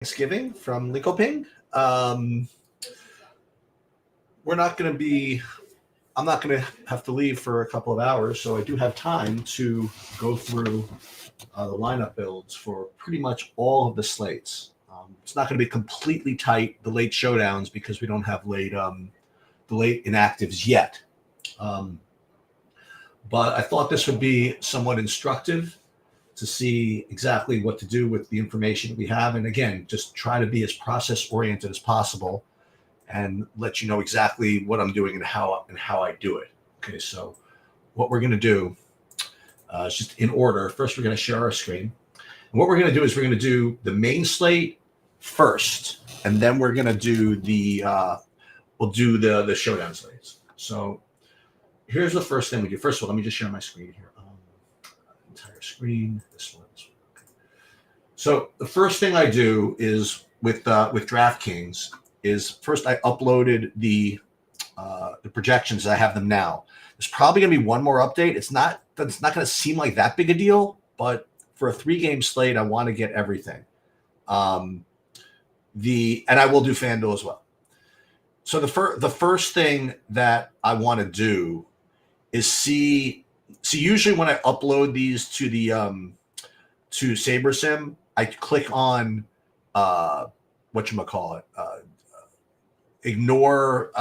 Thanksgiving from Linkoping. We're not going to be, I'm not going to have to leave for a couple of hours, so I do have time to go through the lineup builds for pretty much all of the slates. It's not going to be completely tight, the late showdowns, because we don't have the late inactives yet. But I thought this would be somewhat instructive to see exactly what to do with the information that we have. And again, just try to be as process oriented as possible and let you know exactly what I'm doing and how I do it. Okay, so what we're going to do is just in order. First, we're going to share our screen. And what we're going to do is we're going to do the main slate first, and then we're going to do the showdown slates. So here's the first thing we do. First of all, let me just share my screen here. Entire screen. This one. Okay. So the first thing I do is with DraftKings is first I uploaded the projections. I have them now. There's probably going to be one more update. It's not going to seem like that big a deal, but for a 3-game slate, I want to get everything. And I will do FanDuel as well. So the first thing that I want to do is see. Usually when I upload these to the to SaberSim, I click on whatchamacallit, ignore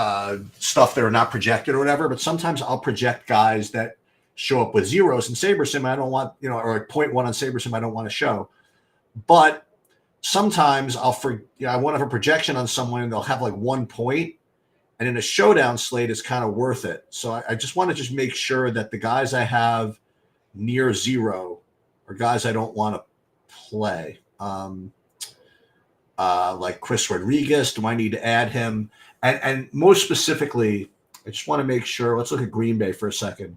stuff that are not projected or whatever. But sometimes I'll project guys that show up with zeros in SaberSim. I don't want, or like 0.1 on SaberSim. I don't want to show. But sometimes I want to have a projection on someone and they'll have like 1 point. And in a showdown slate, it's kind of worth it. So I just want to make sure that the guys I have near zero are guys I don't want to play. Like Chris Rodriguez, do I need to add him? And most specifically, I just want to make sure. Let's look at Green Bay for a second.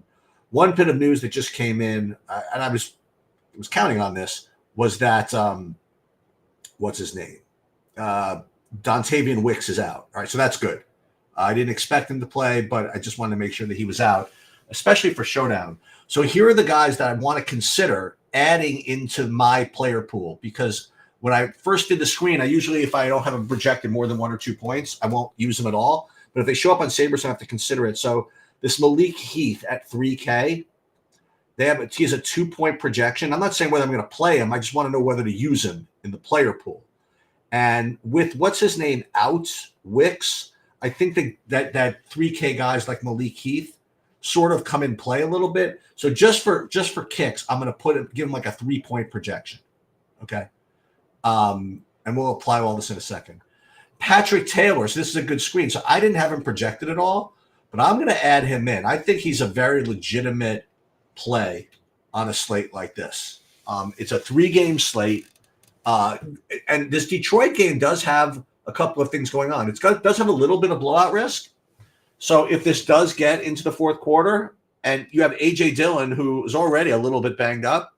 One bit of news that just came in, and I was counting on this, was that what's his name? Dontavian Wicks is out. All right, so that's good. I didn't expect him to play, but I just wanted to make sure that he was out, especially for showdown. So here are the guys that I want to consider adding into my player pool, because when I first did the screen, I usually, if I don't have them projected more than 1 or 2 points, I won't use them at all. But if they show up on Sabres, I have to consider it. So this Malik Heath at 3K, he has a 2-point projection. I'm not saying whether I'm going to play him. I just want to know whether to use him in the player pool. And with what's his name out, Wicks, I think that 3K guys like Malik Heath sort of come in play a little bit. So just for kicks, I'm going to give him like a 3-point projection. Okay. And we'll apply all this in a second. Patrick Taylor. So this is a good screen. So I didn't have him projected at all, but I'm going to add him in. I think he's a very legitimate play on a slate like this. It's a 3-game slate. And this Detroit game does have a couple of things going on. It does have a little bit of blowout risk. So if this does get into the fourth quarter and you have A.J. Dillon, who is already a little bit banged up,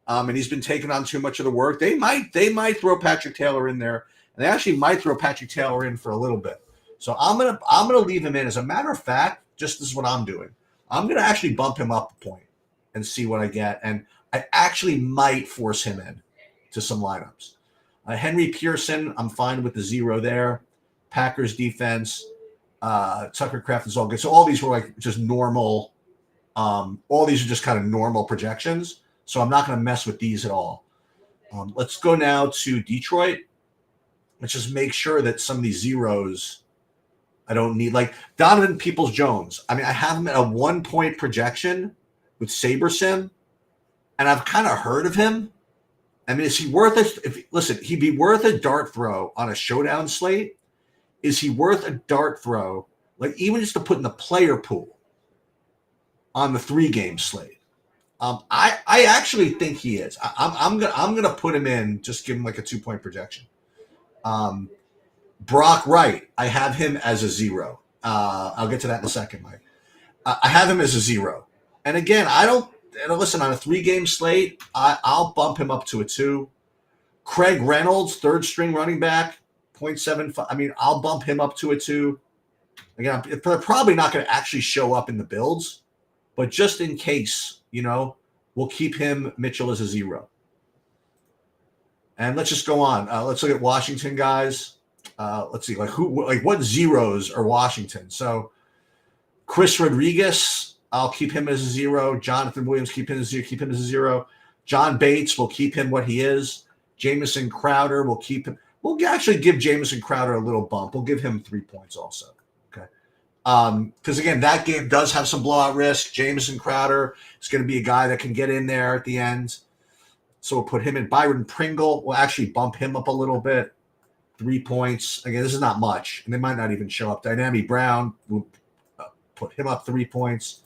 and he's been taking on too much of the work, they might throw Patrick Taylor in there, and they actually might throw Patrick Taylor in for a little bit. So I'm gonna leave him in. As a matter of fact, just this is what I'm doing. I'm gonna actually bump him up a point and see what I get, and I actually might force him in to some lineups. Henry Pearson, I'm fine with the 0 there. Packers defense, Tucker Kraft is all good. So all these were like just normal. All these are just kind of normal projections. So I'm not going to mess with these at all. Let's go now to Detroit. Let's just make sure that some of these zeros I don't need. Like Donovan Peoples-Jones. I mean, I have him at a 1-point projection with SaberSim, and I've kind of heard of him. I mean, is he worth it? Listen, he'd be worth a dart throw on a showdown slate. Is he worth a dart throw, like even just to put in the player pool on the 3-game slate? I actually think he is. I'm gonna put him in, just give him like a 2-point projection. Brock Wright, I have him as a 0. I'll get to that in a second, Mike. I have him as a 0, and again, listen, on a 3-game slate, I'll bump him up to a 2. Craig Reynolds, 3rd-string running back, 0.75. I mean, I'll bump him up to a 2. Again, they're probably not going to actually show up in the builds, but just in case, we'll keep Mitchell as a 0. And let's just go on. Let's look at Washington guys. Let's see, what zeros are Washington? So Chris Rodriguez, I'll keep him as a 0. Jonathan Williams, keep him as a 0. Keep him as a 0. John Bates, will keep him what he is. Jamison Crowder, will keep him. We'll actually give Jamison Crowder a little bump. We'll give him 3 points also. Okay. Because again, that game does have some blowout risk. Jamison Crowder is going to be a guy that can get in there at the end. So we'll put him in. Byron Pringle, we'll actually bump him up a little bit. 3 points. Again, this is not much, and they might not even show up. Dynami Brown, we'll put him up 3 points.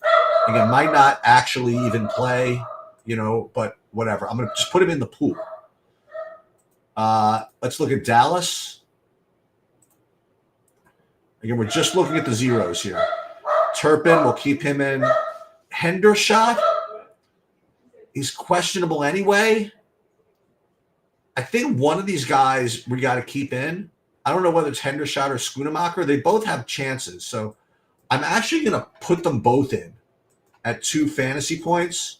Again, might not actually even play, but whatever. I'm going to just put him in the pool. Let's look at Dallas. Again, we're just looking at the zeros here. Turpin, we'll keep him in. Hendershot, he's questionable anyway. I think one of these guys we got to keep in. I don't know whether it's Hendershot or Schoonemacher. They both have chances. So I'm actually going to put them both in at 2 fantasy points.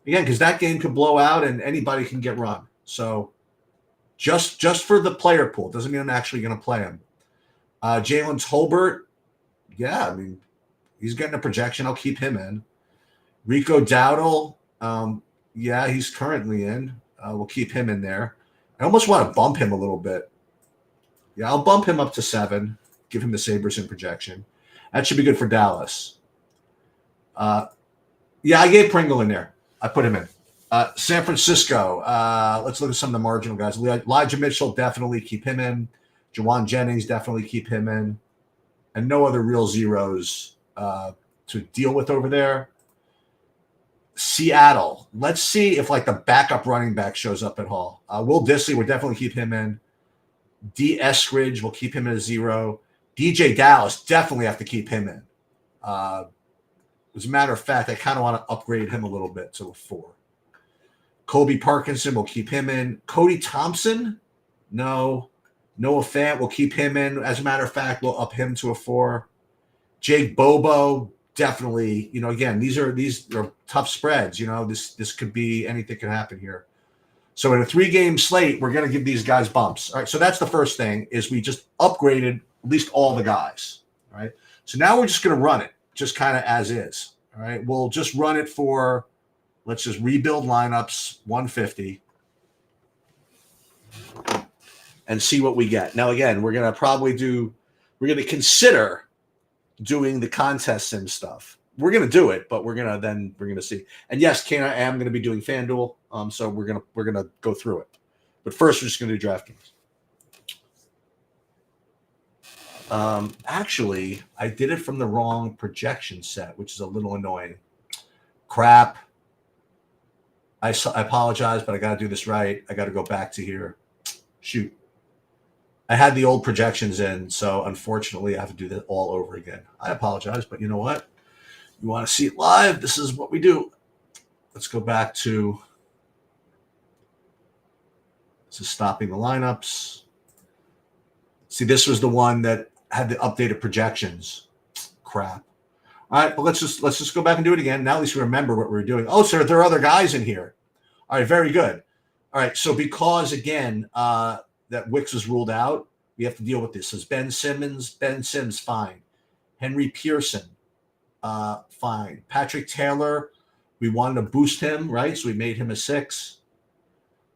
Again, because that game could blow out and anybody can get run. So just for the player pool. Doesn't mean I'm actually going to play him. Jalen Tolbert, yeah, I mean, he's getting a projection. I'll keep him in. Rico Dowdle, yeah, he's currently in. We'll keep him in there. I almost want to bump him a little bit. Yeah, I'll bump him up to 7. Give him the Sabres in projection. That should be good for Dallas. Yeah, I gave Pringle in there. I put him in. San Francisco, let's look at some of the marginal guys. Elijah Mitchell, definitely keep him in. Jawan Jennings, definitely keep him in. And no other real zeros to deal with over there. Seattle. Let's see if the backup running back shows up at Hall. Will Dissly, we'll definitely keep him in. D. Eskridge, we'll keep him at a 0. DJ Dallas, definitely have to keep him in. As a matter of fact, I kind of want to upgrade him a little bit to a 4. Kobe Parkinson, we'll keep him in. Cody Thompson, no. Noah Fant, we'll keep him in. As a matter of fact, we'll up him to a 4. Jake Bobo, definitely, again, these are tough spreads. This could be anything can happen here. So in a 3-game slate, we're going to give these guys bumps. All right. So that's the first thing is we just upgraded at least all the guys. All right. So now we're just going to run it just kind of as is. All right. We'll just run it for, let's just rebuild lineups 150 and see what we get. Now, again, we're going to consider doing the contest sim stuff. We're going to do it, but we're going to see. And yes, Kane, I am going to be doing FanDuel. So we're going to go through it. But first, we're just going to do DraftKings. Actually, I did it from the wrong projection set, which is a little annoying. Crap. I apologize, but I got to do this right. I got to go back to here. Shoot. I had the old projections in, so unfortunately I have to do that all over again. I apologize, but you know what? You want to see it live? This is what we do. Let's go back to this is stopping the lineups. See, this was the one that had the updated projections. Crap. All right, but let's just go back and do it again. Now at least we remember what we're doing. Oh, sir, there are other guys in here. All right, very good. All right, so because again that Wicks was ruled out, we have to deal with this. So Ben Sims, fine. Henry Pearson, fine. Patrick Taylor, we wanted to boost him, right? So we made him a 6.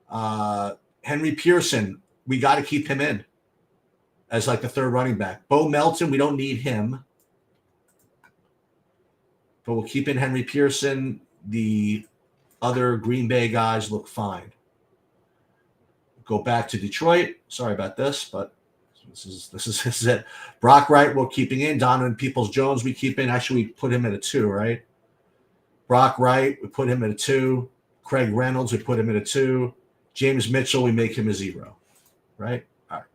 Henry Pearson, we got to keep him in as the 3rd running back. Bo Melton, we don't need him. But we'll keep in Henry Pearson. The other Green Bay guys look fine. Go back to Detroit. Sorry about this, but this is it. Brock Wright, we're keeping in. Donovan Peoples-Jones, we keep in. Actually, we put him at a 2, right? Brock Wright, we put him at a 2. Craig Reynolds, we put him at a 2. James Mitchell, we make him a 0, right? All right.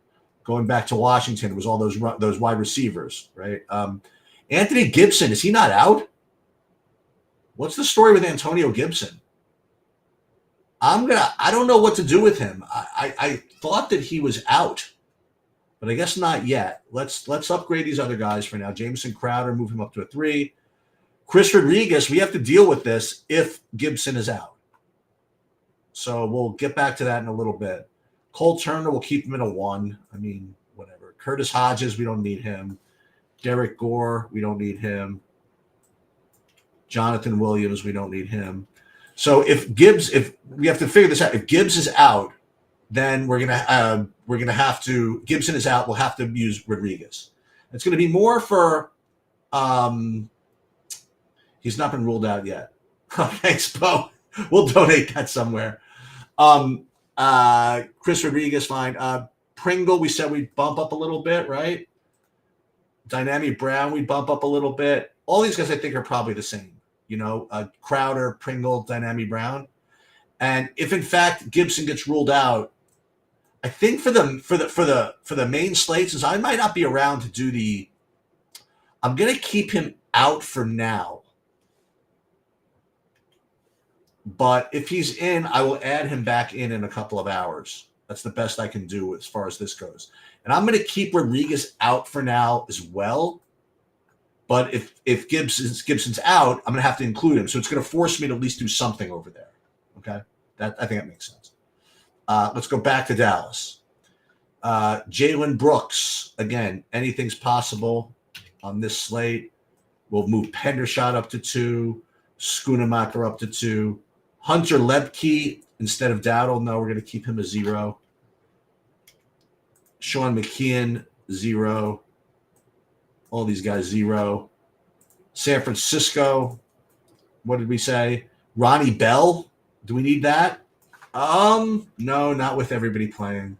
Going back to Washington, it was all those wide receivers, right? Anthony Gibson, is he not out? What's the story with Antonio Gibson? I don't know what to do with him. I thought that he was out, but I guess not yet. Let's upgrade these other guys for now. Jameson Crowder, move him up to a 3. Chris Rodriguez, we have to deal with this if Gibson is out. So we'll get back to that in a little bit. Cole Turner, we'll keep him in a 1. I mean, whatever. Curtis Hodges, we don't need him. Derek Gore, we don't need him. Jonathan Williams, we don't need him. So if we have to figure this out, if Gibbs is out, then we're gonna have to. Gibson is out. We'll have to use Rodriguez. It's going to be more for. He's not been ruled out yet. Thanks, Bo. We'll donate that somewhere. Chris Rodriguez, fine. Pringle, we said we'd bump up a little bit, right? Dynamic Brown, we'd bump up a little bit. All these guys, I think, are probably the same. Crowder, Pringle, Dynamic Brown, and if in fact Gibson gets ruled out, I think for the main slates, is I might not be around to do the. I'm going to keep him out for now, but if he's in, I will add him back in a couple of hours. That's the best I can do as far as this goes, and I'm going to keep Rodriguez out for now as well. But if Gibson's out, I'm going to have to include him. So it's going to force me to at least do something over there. Okay, I think that makes sense. Let's go back to Dallas. Jalen Brooks, again, anything's possible on this slate. We'll move Pendershot up to 2, Schoonemacher up to 2, Hunter Lepke instead of Dowdle. No, we're going to keep him a 0. Sean McKeon 0. All these guys 0. San Francisco, what did we say? Ronnie Bell, do we need that? No, not with everybody playing.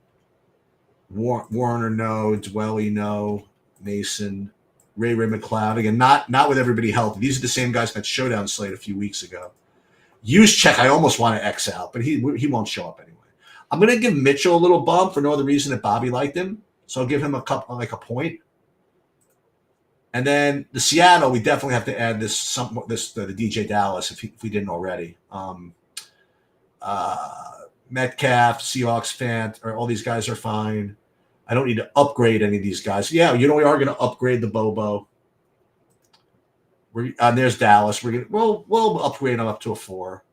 Warner, no. Dwelly, no. Mason, Ray McLeod. Again, not with everybody healthy. These are the same guys that Showdown slate a few weeks ago. Juszczyk, I almost want to X out, but he won't show up anyway. I'm going to give Mitchell a little bump for no other reason that Bobby liked him. So I'll give him a point. And then the Seattle, we definitely have to add the DJ Dallas if we didn't already. Metcalf, Seahawks fan, or all these guys are fine. I don't need to upgrade any of these guys. Yeah, we are going to upgrade the Bobo. There's Dallas. We'll upgrade them up to a 4.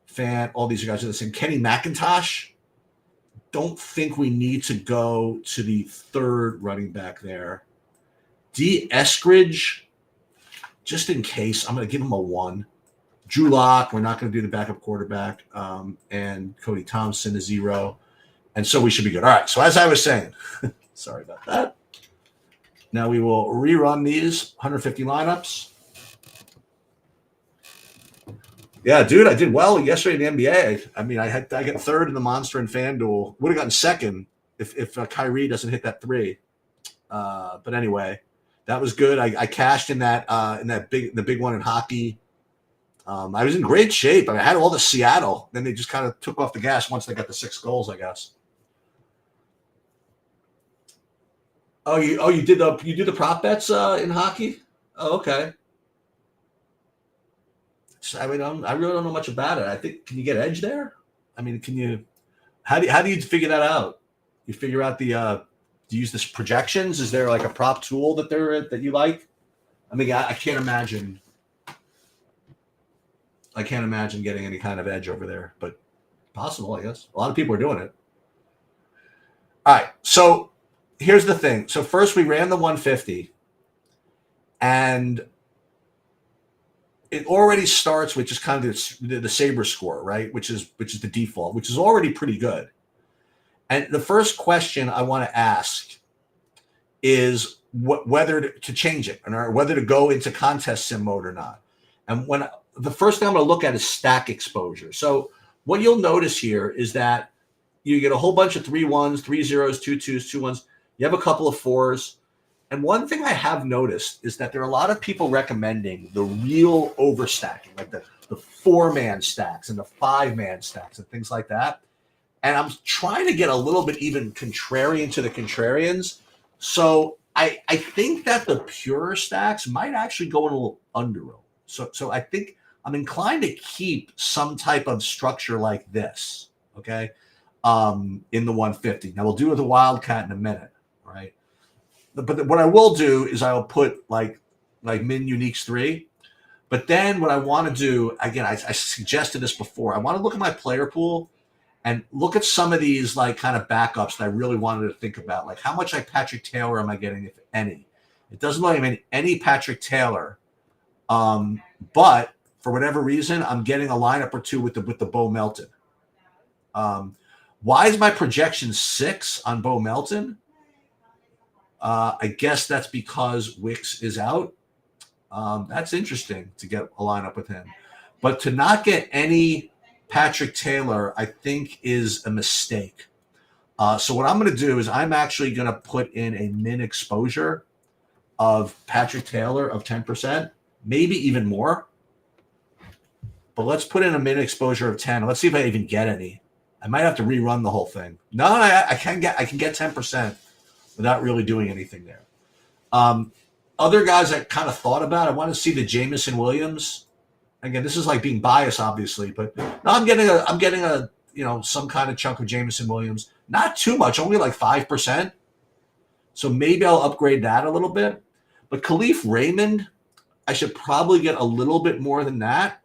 Fan, all these guys are the same. Kenny McIntosh. Don't think we need to go to the 3rd running back there. D. Eskridge, just in case, I'm going to give him a 1. Drew Lock, we're not going to do the backup quarterback, and Cody Thompson is 0. And so we should be good. All right, so as I was saying, sorry about that. Now we will rerun these 150 lineups. Yeah, dude, I did well yesterday in the NBA. I mean, I got 3rd in the Monster and FanDuel. Would have gotten 2nd if Kyrie doesn't hit that 3. But anyway. That was good. I cashed in the big one in hockey. I was in great shape. I had all the Seattle. Then they just kind of took off the gas once they got the 6 goals, I guess. You did the prop bets in hockey? Oh, okay. So, I mean, I really don't know much about it. I think, can you get edge there? I mean, can you? How do you figure that out? You figure out the. Do you use this projections? Is there like a prop tool that you like? I mean, I can't imagine. I can't imagine getting any kind of edge over there, but possible, I guess. A lot of people are doing it. All right, so here's the thing. So first we ran the 150, and it already starts with just kind of the Sabre score, right? Which is the default, which is already pretty good. And the first question I want to ask is whether to change it or whether to go into contest sim mode or not. And the first thing I'm going to look at is stack exposure. So what you'll notice here is that you get a whole bunch of 3 1s, 3 0s, 2 2s, 2 1s. You have a couple of 4s. And one thing I have noticed is that there are a lot of people recommending the real overstacking, like the 4-man stacks and the 5-man stacks and things like that. And I'm trying to get a little bit even contrarian to the contrarians. So I think that the pure stacks might actually go in a little underowned. So I think I'm inclined to keep some type of structure like this, okay, in the 150. Now we'll do with the Wildcat in a minute, right? But what I will do is I'll put like min uniques 3. But then what I want to do, again, I suggested this before. I want to look at my player pool and look at some of these like kind of backups that I really wanted to think about. Like how much like Patrick Taylor am I getting, if any? It doesn't look like any Patrick Taylor. But for whatever reason, I'm getting a lineup or two with the Bo Melton. Why is my projection 6 on Bo Melton? I guess that's because Wicks is out. That's interesting to get a lineup with him. But to not get any Patrick Taylor, I think is a mistake. So what I'm going to do is I'm actually going to put in a min exposure of Patrick Taylor of 10%, maybe even more. But let's put in a min exposure of 10. Let's see if I even get any. I might have to rerun the whole thing. No, I can get 10% without really doing anything there. Other guys I kind of thought about, I want to see the Jamison Williams. Again, this is like being biased, obviously, but no, I'm getting a some kind of chunk of Jamison Williams. Not too much, only like 5%. So maybe I'll upgrade that a little bit. But Khalif Raymond, I should probably get a little bit more than that.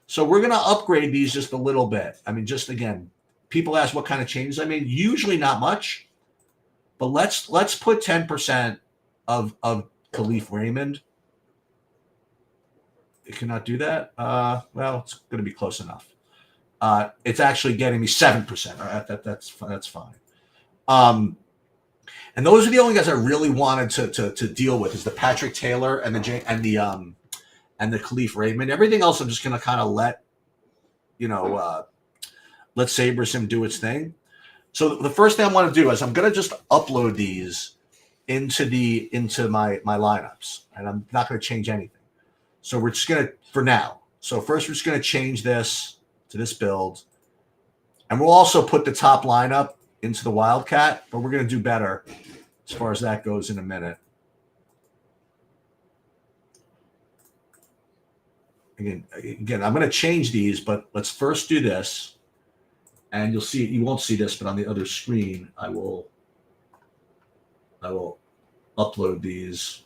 So we're going to upgrade these just a little bit. I mean, just again, people ask what kind of changes I made. Usually not much, but let's put 10% of Khalif Raymond. It cannot do that. Well, it's going to be close enough. It's actually getting me 7%. All right, that's fine. And those are the only guys I really wanted to deal with is the Patrick Taylor and the Khalif Raymond. Everything else I'm just going to kind of let Sabersim do its thing. So the first thing I want to do is I'm going to just upload these into my lineups, and I'm not going to change anything. So we're just going to, for now. So first we're just going to change this to this build, and we'll also put the top lineup into the Wildcat, but we're going to do better as far as that goes in a minute. Again, I'm going to change these, but let's first do this. And you'll see, you won't see this, but on the other screen, I will upload these.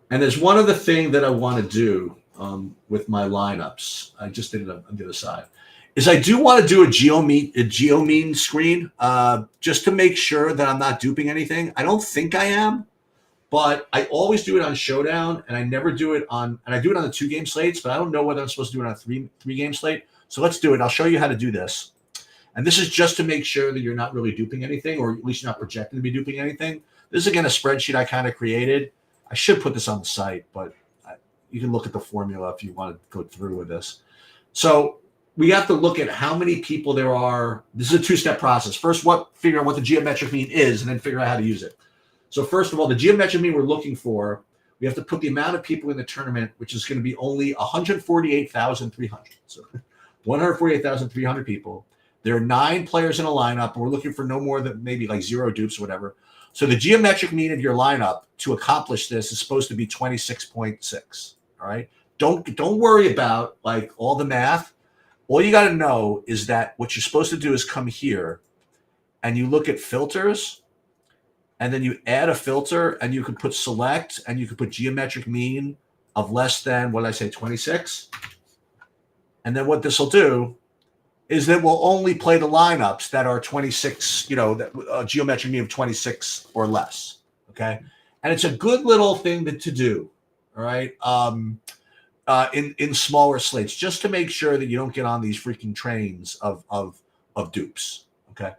And there's one other thing that I want to do with my lineups. I just did it on the other side. Is I do want to do a geomean screen just to make sure that I'm not duping anything. I don't think I am, but I always do it on Showdown, and I never do it on, and I do it on the 2-game slates, but I don't know whether I'm supposed to do it on a three-game slate. So let's do it. I'll show you how to do this. And this is just to make sure that you're not really duping anything, or at least you're not projecting to be duping anything. This is, again, a spreadsheet I kind of created. I should put this on the site, but you can look at the formula if you want to go through with this. So we have to look at how many people there are. This is a 2-step process. First, figure out what the geometric mean is, and then figure out how to use it. So first of all, the geometric mean we're looking for, we have to put the amount of people in the tournament, which is going to be only 148,300. So 148,300 people. There are 9 players in a lineup, and we're looking for no more than maybe like 0 dupes or whatever. So the geometric mean of your lineup to accomplish this is supposed to be 26.6. All right. Don't worry about like all the math. All you got to know is that what you're supposed to do is come here and you look at filters, and then you add a filter, and you could put select, and you could put geometric mean of less than, what did I say, 26. And then what this will do is that we'll only play the lineups that are 26, geometric mean of 26 or less. Okay. And it's a good little thing to do. All right. In smaller slates, just to make sure that you don't get on these freaking trains of dupes. Okay.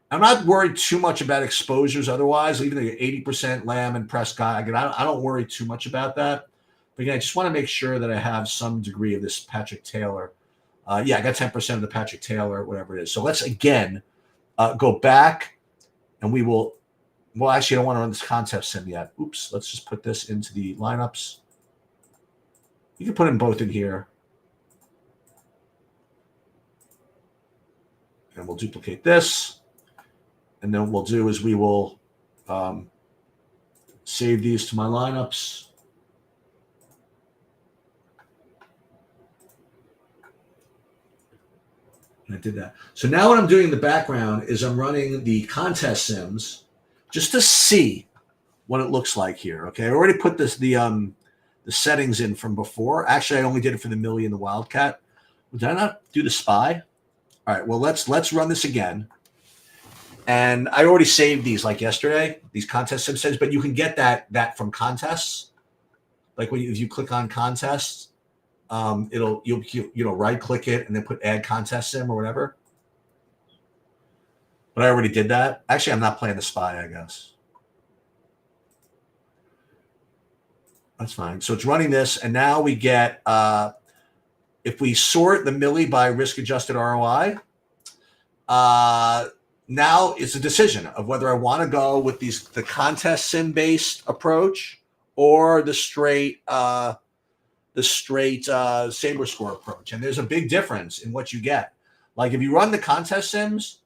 I'm not worried too much about exposures otherwise, even though you're 80% Lamb and Prescott. Again, I don't worry too much about that. But again, I just want to make sure that I have some degree of this Patrick Taylor. I got 10% of the Patrick Taylor, whatever it is. So let's, again, go back, and we will – well, actually, I don't want to run this concept sim yet. Oops. Let's just put this into the lineups. You can put them both in here. And we'll duplicate this. And then what we'll do is we will save these to my lineups. And I did that. So now what I'm doing in the background is I'm running the contest sims just to see what it looks like here. Okay, I already put the the settings in from before. Actually, I only did it for the Millie and the Wildcat. Did I not do the spy? All right, well, let's run this again. And I already saved these like yesterday, these contest sim settings, but you can get that from contests. Like if you click on contests, you'll right click it and then put add contest sim or whatever. But I already did that. Actually, I'm not playing the spy, I guess. That's fine. So it's running this, and now we get if we sort the Millie by risk adjusted ROI, now it's a decision of whether I want to go with the contest sim based approach or the straight Saber score approach. And there's a big difference in what you get. Like if you run the contest sims,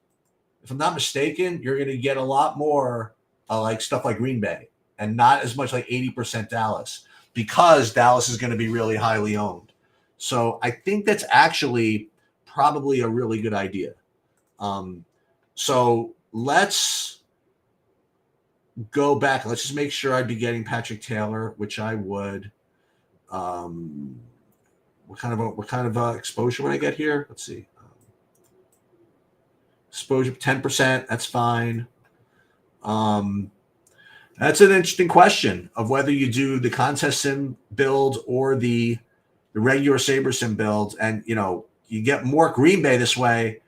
if I'm not mistaken, you're going to get a lot more like stuff like Green Bay and not as much like 80% Dallas, because Dallas is going to be really highly owned. So I think that's actually probably a really good idea. So let's go back. Let's just make sure I'd be getting Patrick Taylor, which I would. What kind of exposure would I get here? Let's see. Exposure 10%. That's fine. That's an interesting question of whether you do the contest sim build or the regular Saber sim build, and you get more Green Bay this way.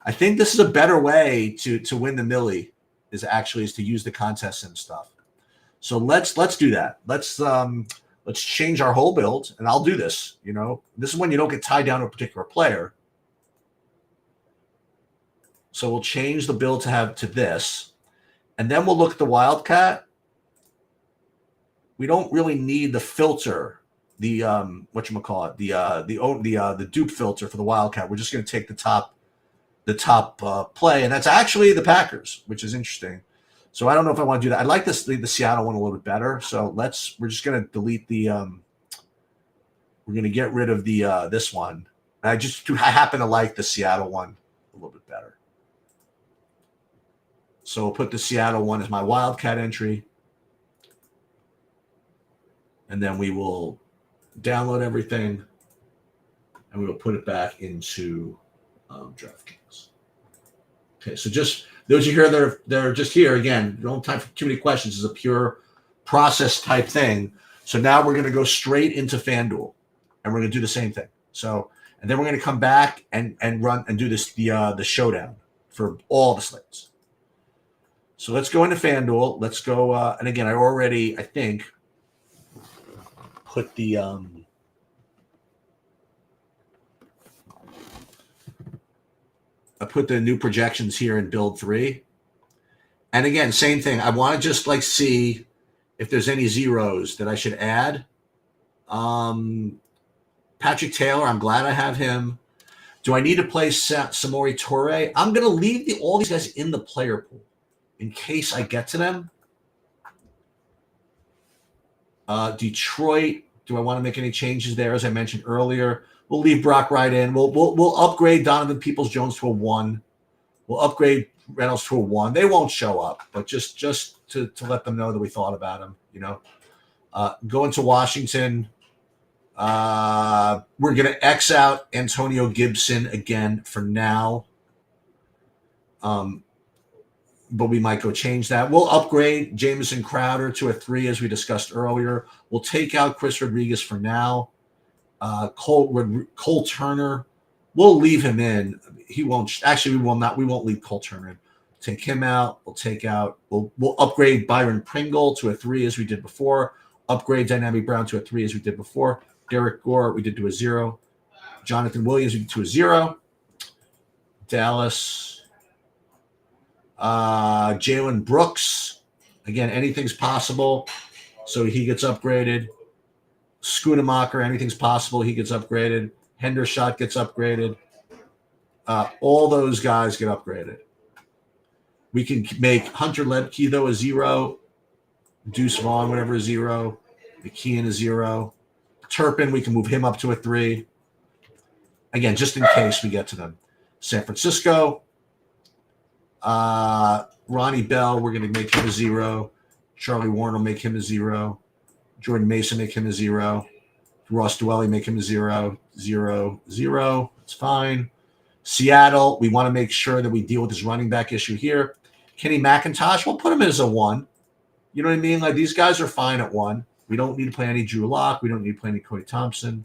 I think this is a better way to win the Millie is to use the contest sim stuff. So let's do that. Let's change our whole build, and I'll do this. This is when you don't get tied down to a particular player. So we'll change the build to this, and then we'll look at the Wildcat. We don't really need the filter, the whatchamacallit, the dupe filter for the Wildcat. We're just going to take the top play, and that's actually the Packers, which is interesting. So I don't know if I want to do that. I like the Seattle one a little bit better. So we're just going to delete we're going to get rid of this one. I happen to like the Seattle one a little bit better. So we'll put the Seattle one as my Wildcat entry. And then we will download everything, and we will put it back into DraftKings. Okay, so just those you hear, they're just here again. Don't have time for too many questions. It's a pure process type thing. So now we're going to go straight into FanDuel, and we're going to do the same thing. So, and then we're going to come back and run and do the showdown for all the slates. So let's go into FanDuel. Let's go. And again, I think, put the I put the new projections here in build 3. And again, same thing. I want to just see if there's any zeros that I should add. Patrick Taylor, I'm glad I have him. Do I need to play Samori Toure? I'm going to leave all these guys in the player pool in case I get to them. Detroit, do I want to make any changes there? As I mentioned earlier, we'll leave Brock right in. We'll upgrade Donovan Peoples-Jones to a 1. We'll upgrade Reynolds to a 1. They won't show up, but just to let them know that we thought about them. Going to Washington, we're going to X out Antonio Gibson again for now. But we might go change that. We'll upgrade Jamison Crowder to a 3, as we discussed earlier. We'll take out Chris Rodriguez for now. Cole Turner, we'll leave him in. He won't. Actually, we will not. We won't leave Cole Turner in. Take him out. We'll upgrade Byron Pringle to a 3, as we did before. Upgrade Dynamic Brown to a 3, as we did before. Derek Gore, we did to a 0. Jonathan Williams, we did to a 0. Dallas. Jalen Brooks, again, anything's possible, so he gets upgraded. Schoonemacher, anything's possible, he gets upgraded. Hendershot gets upgraded. All those guys get upgraded. We can make Hunter Lepke, though, a 0. Deuce Vaughn, whatever, a 0. McKeon, a 0. Turpin, we can move him up to a 3. Again, just in case we get to them. San Francisco. Ronnie Bell, we're going to make him a 0. Charlie Warren will make him a 0. Jordan Mason, make him a 0. Ross Dwelly, make him a 0, 0, 0. It's fine. Seattle, we want to make sure that we deal with this running back issue here. Kenny McIntosh, we'll put him as a 1. You know what I mean? Like, these guys are fine at 1. We don't need to play any Drew Lock. We don't need to play any Cody Thompson.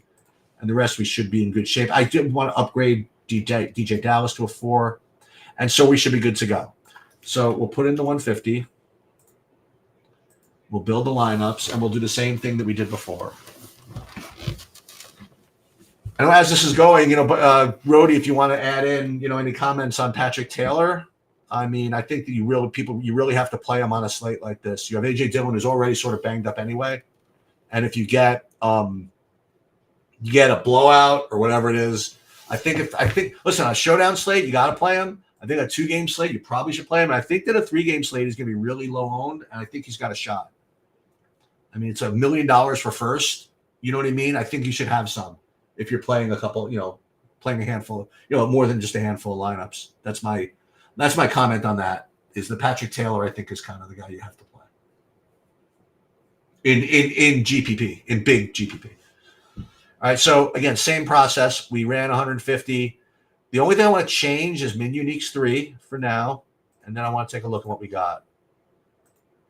And the rest, we should be in good shape. I did want to upgrade DJ Dallas to a 4. And so we should be good to go. So we'll put in the 150. We'll build the lineups, and we'll do the same thing that we did before. And as this is going, Rhodey, if you want to add in, any comments on Patrick Taylor, I mean, I think that you really have to play him on a slate like this. You have AJ Dillon, who's already sort of banged up anyway, and if you get a blowout or whatever it is, I think listen, on a showdown slate, you got to play him. I think a 2-game slate, you probably should play him. And I think that a 3-game slate is going to be really low owned, and I think he's got a shot. I mean, it's $1 million for first. You know what I mean? I think you should have some if you're playing a couple, playing a handful, more than just a handful of lineups. That's my comment on that. Is the Patrick Taylor, I think, is kind of the guy you have to play in GPP, in big GPP. All right, so again, same process. We ran 150. The only thing I want to change is Min Uniques 3 for now, and then I want to take a look at what we got.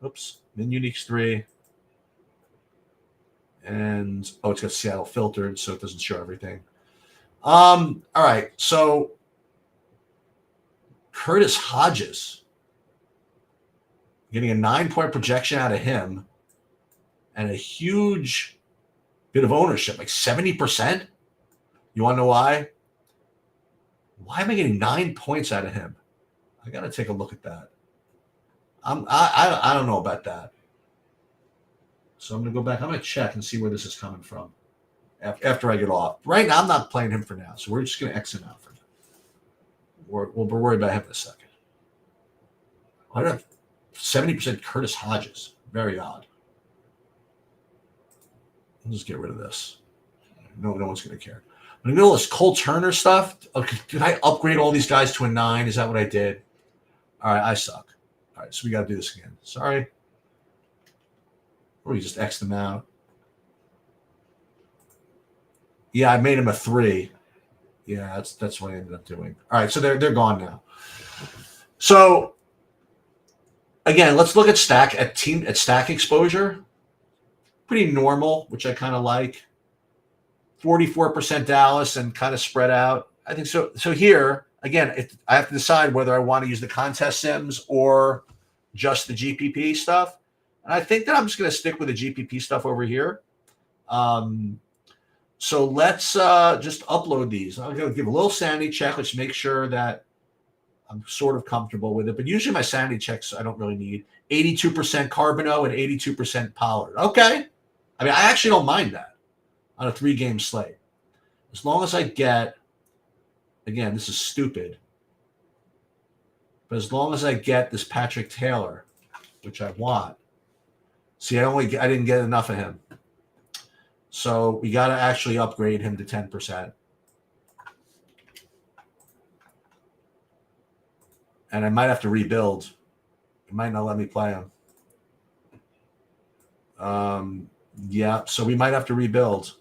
Oops, Min Uniques 3. And it's got Seattle filtered, so it doesn't show everything. All right, so Curtis Hodges, getting a 9-point projection out of him, and a huge bit of ownership, like 70%. You want to know why? Why am I getting 9 points out of him? I got to take a look at that. I don't know about that. So I'm going to go back. I'm going to check and see where this is coming from after I get off. Right now, I'm not playing him for now, so we're just going to X him out for now. We'll worry about him in a second. I have 70% Curtis Hodges. Very odd. I'll just get rid of this. No one's going to care. But in the middle of this Cole Turner stuff, okay, did I upgrade all these guys to a 9? Is that what I did? All right, I suck. All right, so we got to do this again. Sorry. Or we just X them out. Yeah, I made him a 3. Yeah, that's what I ended up doing. All right, so they're gone now. So again, let's look at stack exposure. Pretty normal, which I kind of like. 44% Dallas and kind of spread out. I think so. So here again, I have to decide whether I want to use the contest sims or just the GPP stuff. And I think that I'm just going to stick with the GPP stuff over here. So let's just upload these. I'm going to give a little sanity check. Let's make sure that I'm sort of comfortable with it. But usually my sanity checks I don't really need. 82% Carbonneau and 82% Pollard. Okay. I mean, I actually don't mind that on a 3-game slate. As long as I get, again, this is stupid, but as long as I get this Patrick Taylor, which I want. See, I didn't get enough of him. So we got to actually upgrade him to 10%. And I might have to rebuild. It might not let me play him. Yeah, so we might have to rebuild.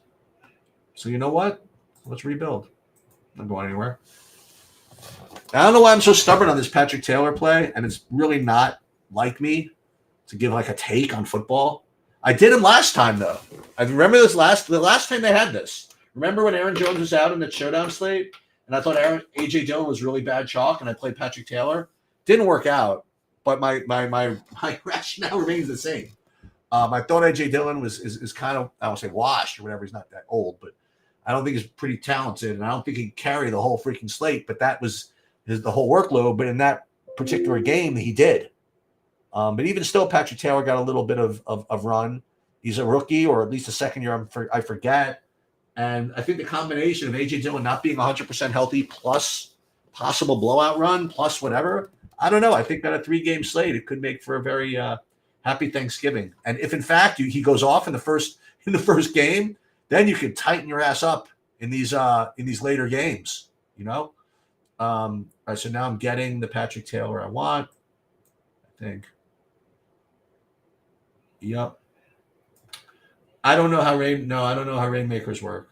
So you know what? Let's rebuild. I'm not going anywhere. I don't know why I'm so stubborn on this Patrick Taylor play, and it's really not like me to give like a take on football. I did him last time, though. I remember the last time they had this. Remember when Aaron Jones was out in the showdown slate, and I thought AJ Dillon was really bad chalk, and I played Patrick Taylor? Didn't work out, but my rationale remains the same. I thought AJ Dillon is kind of, I won't say washed or whatever. He's not that old, but I don't think he's pretty talented, and I don't think he can carry the whole freaking slate. But that was the whole workload. But in that particular game, he did. But even still, Patrick Taylor got a little bit of run. He's a rookie, or at least a second year. I forget. And I think the combination of AJ Dillon not being 100% healthy, plus possible blowout run, plus whatever, I don't know. I think that a 3-game slate, it could make for a very happy Thanksgiving. And if in fact he goes off in the first game, then you could tighten your ass up in these later games. All right, so now I'm getting the Patrick Taylor I want. I think. Yep. I don't know how I don't know how rainmakers work.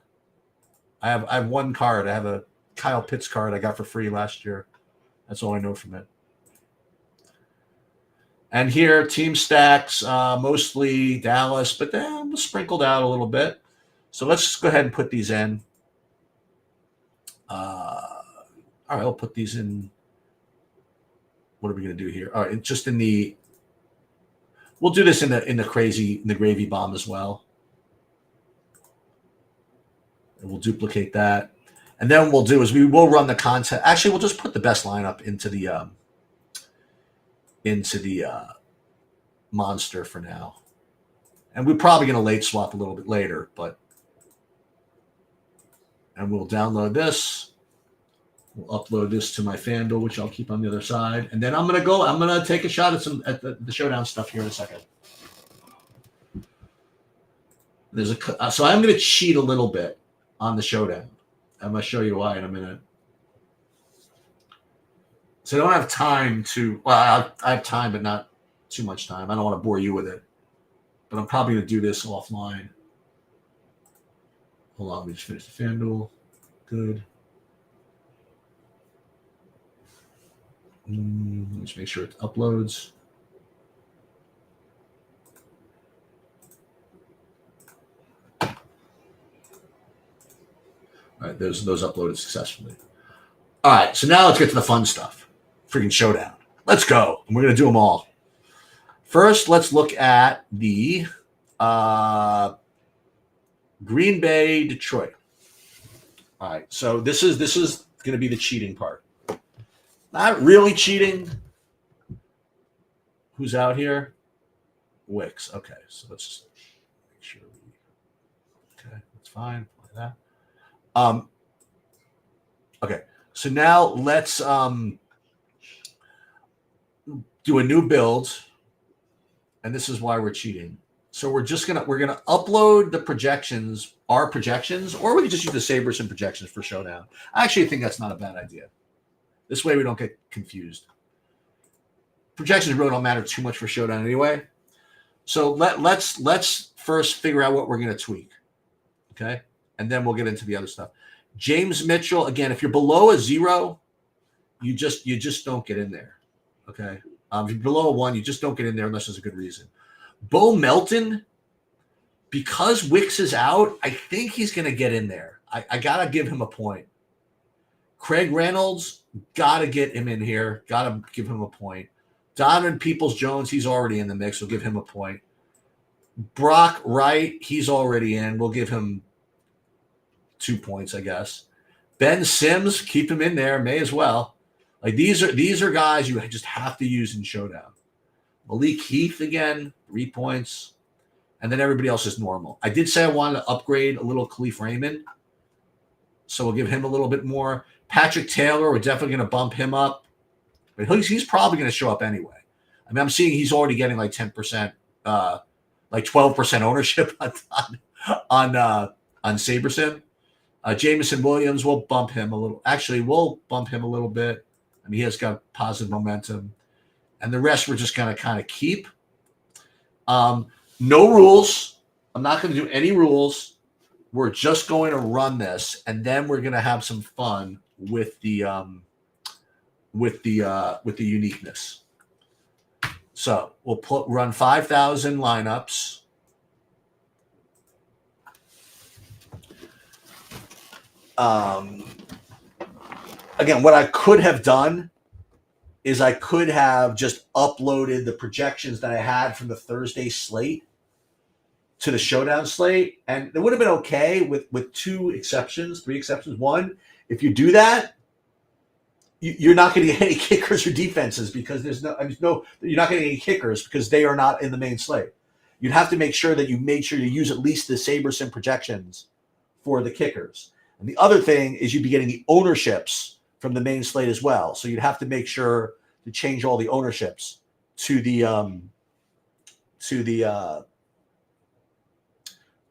I have one card. I have a Kyle Pitts card I got for free last year. That's all I know from it. And here, team stacks, mostly Dallas, but then sprinkled out a little bit. So let's just go ahead and put these in. All right, I'll put these in. What are we going to do here? All right, just in the. We'll do this in the gravy bomb as well. And we'll duplicate that, and then what we'll do is we will run the content. Actually, we'll just put the best lineup into the monster for now, and we're probably going to late swap a little bit later, but. And we'll download this. We'll upload this to my FanDuel, which I'll keep on the other side. And then I'm gonna take a shot at the showdown stuff here in a second. So I'm gonna cheat a little bit on the showdown. I'm gonna show you why in a minute. So I don't have time to. Well, I have time, but not too much time. I don't want to bore you with it, but I'm probably gonna do this offline. Hold on, let me just finish the FanDuel. Good. Let's make sure it uploads. All right, those uploaded successfully. All right, so now let's get to the fun stuff. Freaking showdown. Let's go. And we're going to do them all. First, let's look at the Green Bay, Detroit. All right, so this is going to be the cheating part. Not really cheating. Who's out here? Wicks. Okay, so let's just make sure okay, that's fine. Like that. Okay, so now let's do a new build, and this is why we're cheating. So we're gonna upload the projections, our projections, or we can just use the Saberson projections for showdown. I actually think that's not a bad idea. This way we don't get confused. Projections really don't matter too much for showdown anyway. So let's first figure out what we're going to tweak, okay, and then we'll get into the other stuff. James Mitchell, again, if you're below a 0, you just don't get in there, okay. If you're below a 1, you just don't get in there unless there's a good reason. Bo Melton, because Wicks is out, I think he's going to get in there. I gotta give him a point. Craig Reynolds, gotta get him in here. Gotta give him a point. Donovan Peoples-Jones, he's already in the mix. We'll give him a point. Brock Wright, he's already in. We'll give him 2 points, I guess. Ben Sims, keep him in there. May as well. Like these are guys you just have to use in showdown. Malik Heath again, 3 points. And then everybody else is normal. I did say I wanted to upgrade a little Khalif Raymond. So we'll give him a little bit more. Patrick Taylor, we're definitely going to bump him up. But he's probably going to show up anyway. I mean, I'm seeing he's already getting like 10%, like 12% ownership on SaberSim. Jameson Williams, we'll bump him a little. Actually, we'll bump him a little bit. I mean, he has got positive momentum. And the rest we're just going to kind of keep. No rules. I'm not going to do any rules. We're just going to run this, and then we're going to have some fun with the uniqueness. So we'll run 5,000 lineups. Again, what I could have done is I could have just uploaded the projections that I had from the Thursday slate to the showdown slate, and it would have been okay with 3 exceptions. One, if you do that, you're not going to get any kickers or defenses because you're not going to get any kickers because they are not in the main slate. You'd have to make sure that you use at least the SaberSim projections for the kickers. And the other thing is you'd be getting the ownerships from the main slate as well. So you'd have to make sure to change all the ownerships to the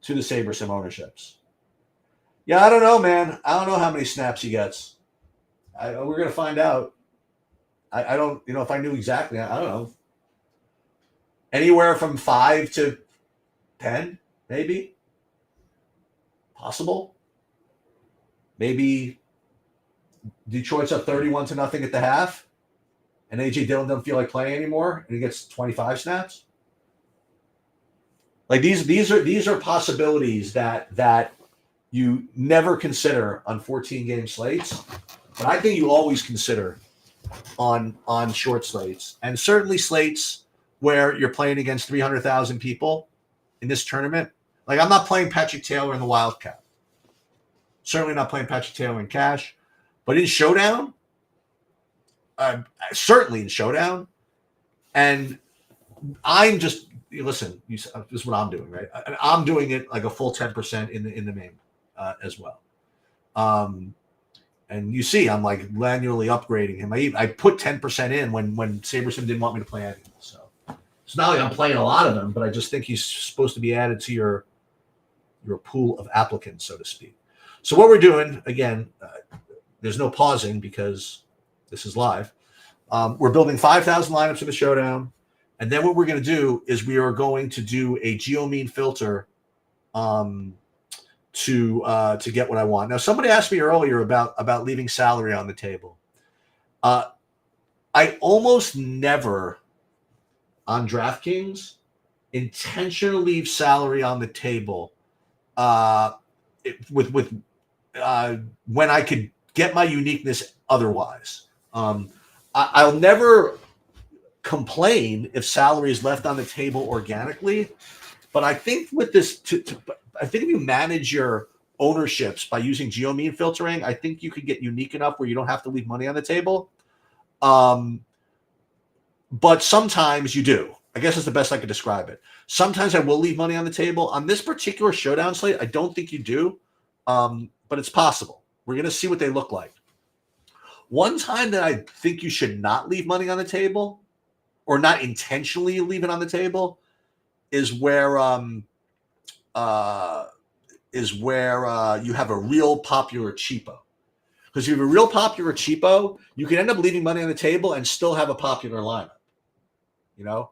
SaberSim ownerships. Yeah, I don't know, man. I don't know how many snaps he gets. We're going to find out. I don't, if I knew exactly, I don't know. Anywhere from 5 to 10. Maybe. Possible. Maybe Detroit's up 31-0 at the half, and AJ Dillon doesn't feel like playing anymore, and he gets 25 snaps. Like these are possibilities that you never consider on 14-game slates, but I think you always consider on short slates, and certainly slates where you're playing against 300,000 people in this tournament. Like I'm not playing Patrick Taylor in the Wildcat. Certainly not playing Patrick Taylor in cash, but in Showdown, certainly in Showdown, and I'm just listen. This is what I'm doing, right? And I'm doing it like a full 10% in the main as well. And you see, I'm like manually upgrading him. I put 10% in when Saberson didn't want me to play anything. So it's not like I'm playing a lot of them, but I just think he's supposed to be added to your pool of applicants, so to speak. So what we're doing, again, there's no pausing because this is live. We're building 5,000 lineups in the Showdown. And then what we're going to do is we are going to do a geo-mean filter to get what I want. Now, somebody asked me earlier about leaving salary on the table. I almost never on DraftKings intentionally leave salary on the table when I could get my uniqueness otherwise. I'll never complain if salary is left on the table organically, but I think with this, I think if you manage your ownerships by using geo-mean filtering, I think you could get unique enough where you don't have to leave money on the table. But sometimes you do. I guess that's the best I could describe it. Sometimes I will leave money on the table. On this particular Showdown slate, I don't think you do, but it's possible. We're going to see what they look like. One time that I think you should not leave money on the table, or not intentionally leave it on the table, is where you have a real popular cheapo. Because if you have a real popular cheapo, you can end up leaving money on the table and still have a popular lineup. You know,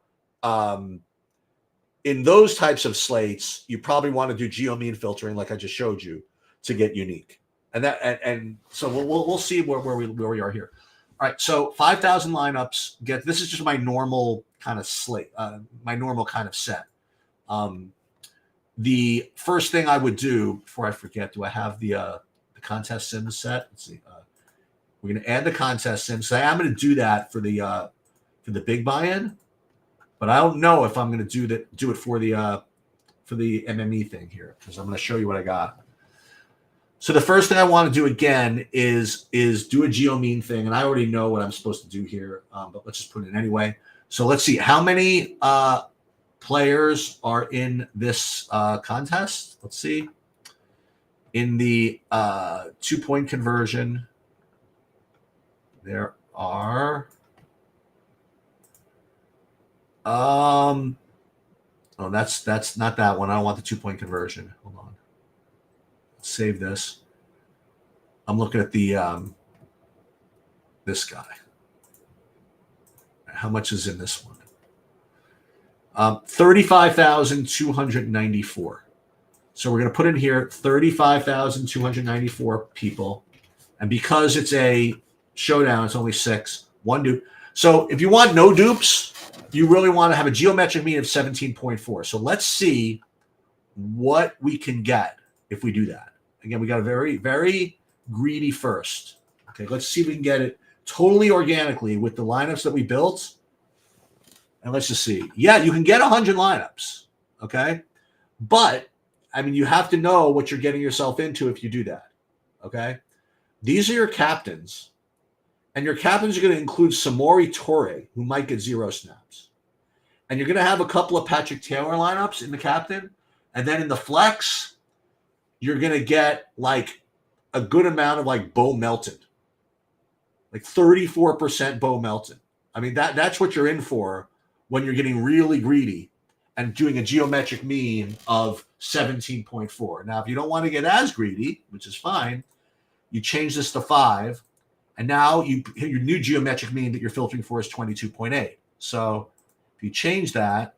in those types of slates, you probably want to do geo-mean filtering, like I just showed you, to get unique. And so we'll see where we are here. All right, so 5,000 lineups. This is just my normal kind of slate, my normal kind of set. The first thing I would do before I forget, do I have the contest sims set? Let's see. We're going to add the contest sims. So I'm going to do that for the big buy-in, but I don't know if I'm going to do it for the MME thing here, because I'm going to show you what I got. So the first thing I want to do again is do a geo-mean thing, and I already know what I'm supposed to do here, but let's just put it in anyway. So let's see how many players are in this contest. Let's see. In the 2-point conversion, there are oh, that's not that one. I don't want the 2-point conversion. Hold on. Save this. I'm looking at the this guy. How much is in this one? 35,294. So we're going to put in here 35,294 people, and because it's a Showdown, it's only 6. 1 dupe. So if you want no dupes, you really want to have a geometric mean of 17.4. So let's see what we can get if we do that. Again, we got a very, very greedy first. Okay, let's see if we can get it totally organically with the lineups that we built. And let's just see. Yeah, you can get 100 lineups. Okay. But, I mean, you have to know what you're getting yourself into if you do that. Okay. These are your captains. And your captains are going to include Samori Toure, who might get 0 snaps. And you're going to have a couple of Patrick Taylor lineups in the captain. And then in the flex, you're going to get like a good amount of like Bo Melton, like 34% Bo Melton. I mean, that's what you're in for when you're getting really greedy and doing a geometric mean of 17.4. Now, if you don't want to get as greedy, which is fine, you change this to 5. And now your new geometric mean that you're filtering for is 22.8. So if you change that,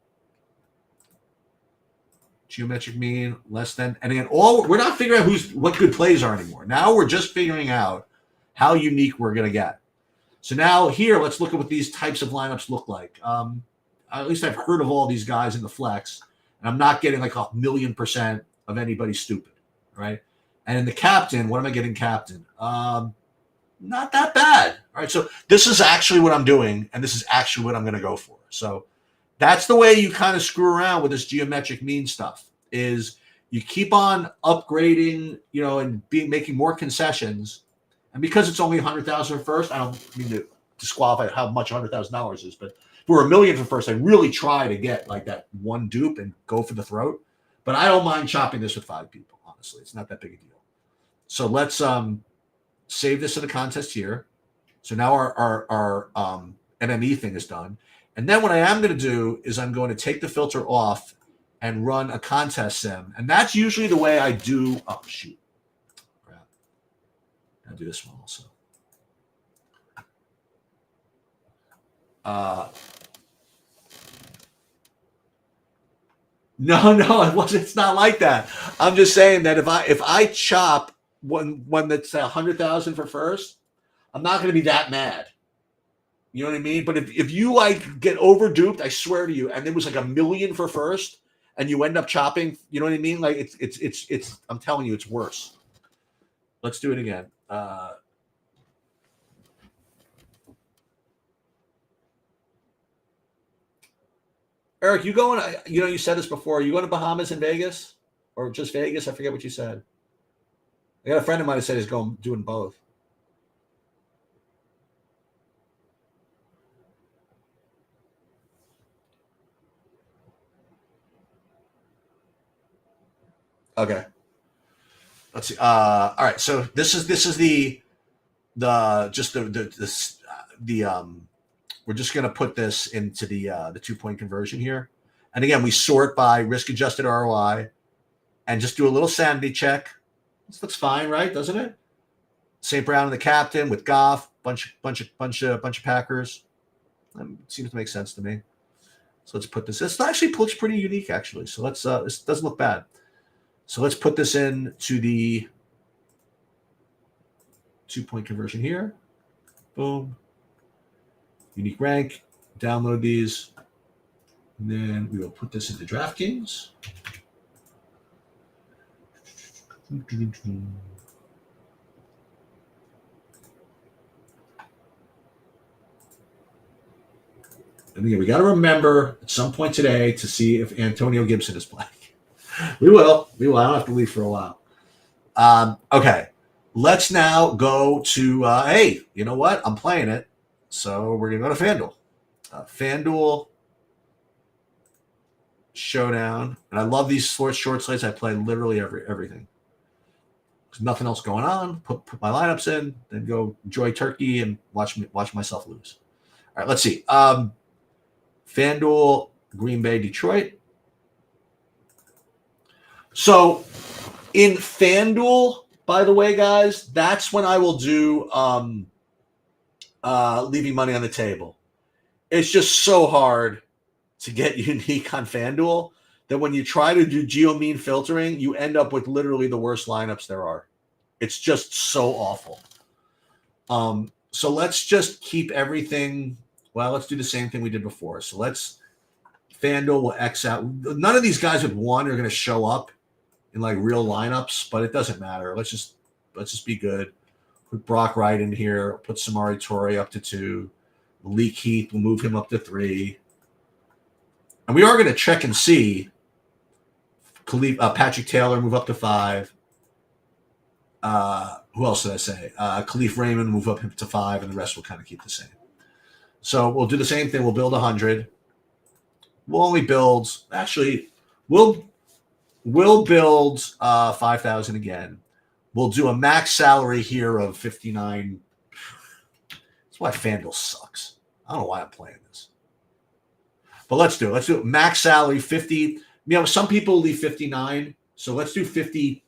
geometric mean, less than. And again, we're not figuring out what good plays are anymore. Now we're just figuring out how unique we're going to get. So now here, let's look at what these types of lineups look like. At least I've heard of all these guys in the flex, and I'm not getting like 1,000,000% of anybody stupid, right? And in the captain, what am I getting captain? Not that bad. All right, so this is actually what I'm doing, and this is actually what I'm going to go for. So that's the way you kind of screw around with this geometric mean stuff, is you keep on upgrading, and making more concessions. And because it's only 100,000 for first, I don't mean to disqualify how much $100,000 is, but if we're $1 million for first, I really try to get like that one dupe and go for the throat. But I don't mind chopping this with 5 people, honestly. It's not that big a deal. So let's save this in the contest here. So now our MME thing is done. And then what I am going to do is I'm going to take the filter off and run a contest sim. And that's usually the way I do. Oh, shoot. Crap. I'll do this one also. No, it wasn't. It's not like that. I'm just saying that if I chop one that's 100,000 for first, I'm not going to be that mad. You know what I mean? But if you like get overduped, I swear to you, and it was like $1 million for first, and you end up chopping, you know what I mean? Like it's I'm telling you, it's worse. Let's do it again. Eric, you going? You said this before. Are you going to Bahamas and Vegas, or just Vegas? I forget what you said. I got a friend of mine who said he's doing both. Okay. Let's see. All right. So this is the we're just going to put this into the 2-point conversion here. And again, we sort by risk adjusted ROI and just do a little sanity check. This looks fine, right? Doesn't it? St. Brown and the captain with Goff, bunch of Packers. Seems to make sense to me. So let's put this. This actually looks pretty unique, actually. So let's. This doesn't look bad. So let's put this in to the 2-point conversion here. Boom. Unique rank. Download these. And then we will put this into DraftKings. And again, we got to remember at some point today to see if Antonio Gibson is playing. We will. I don't have to leave for a while. Okay. Let's now go to, hey, you know what? I'm playing it. So we're going to go to FanDuel. FanDuel Showdown. And I love these short slates. I play literally everything. There's nothing else going on. Put my lineups in, then go enjoy turkey and watch myself lose. All right, let's see. FanDuel, Green Bay, Detroit. So in FanDuel, by the way, guys, that's when I will do leaving money on the table. It's just so hard to get unique on FanDuel that when you try to do geo-mean filtering, you end up with literally the worst lineups there are. It's just so awful. So let's just keep everything. Well, let's do the same thing we did before. So FanDuel will X out. None of these guys with 1 are going to show up in like real lineups, but it doesn't matter. Let's just be good. Put Brock Wright in here. Put Samari Torre up to 2. Malik Heath, we'll move him up to 3. And we are going to check and see. Patrick Taylor move up to 5. Who else did I say? Khalif Raymond move up to 5, and the rest will kind of keep the same. So we'll do the same thing. We'll build 100. We'll only build. Actually, we'll build 5,000 again. We'll do a max salary here of 59. That's why FanDuel sucks. I don't know why I'm playing this. But let's do it. Let's do it. Max salary 50. Some people leave 59. So let's do 58.9.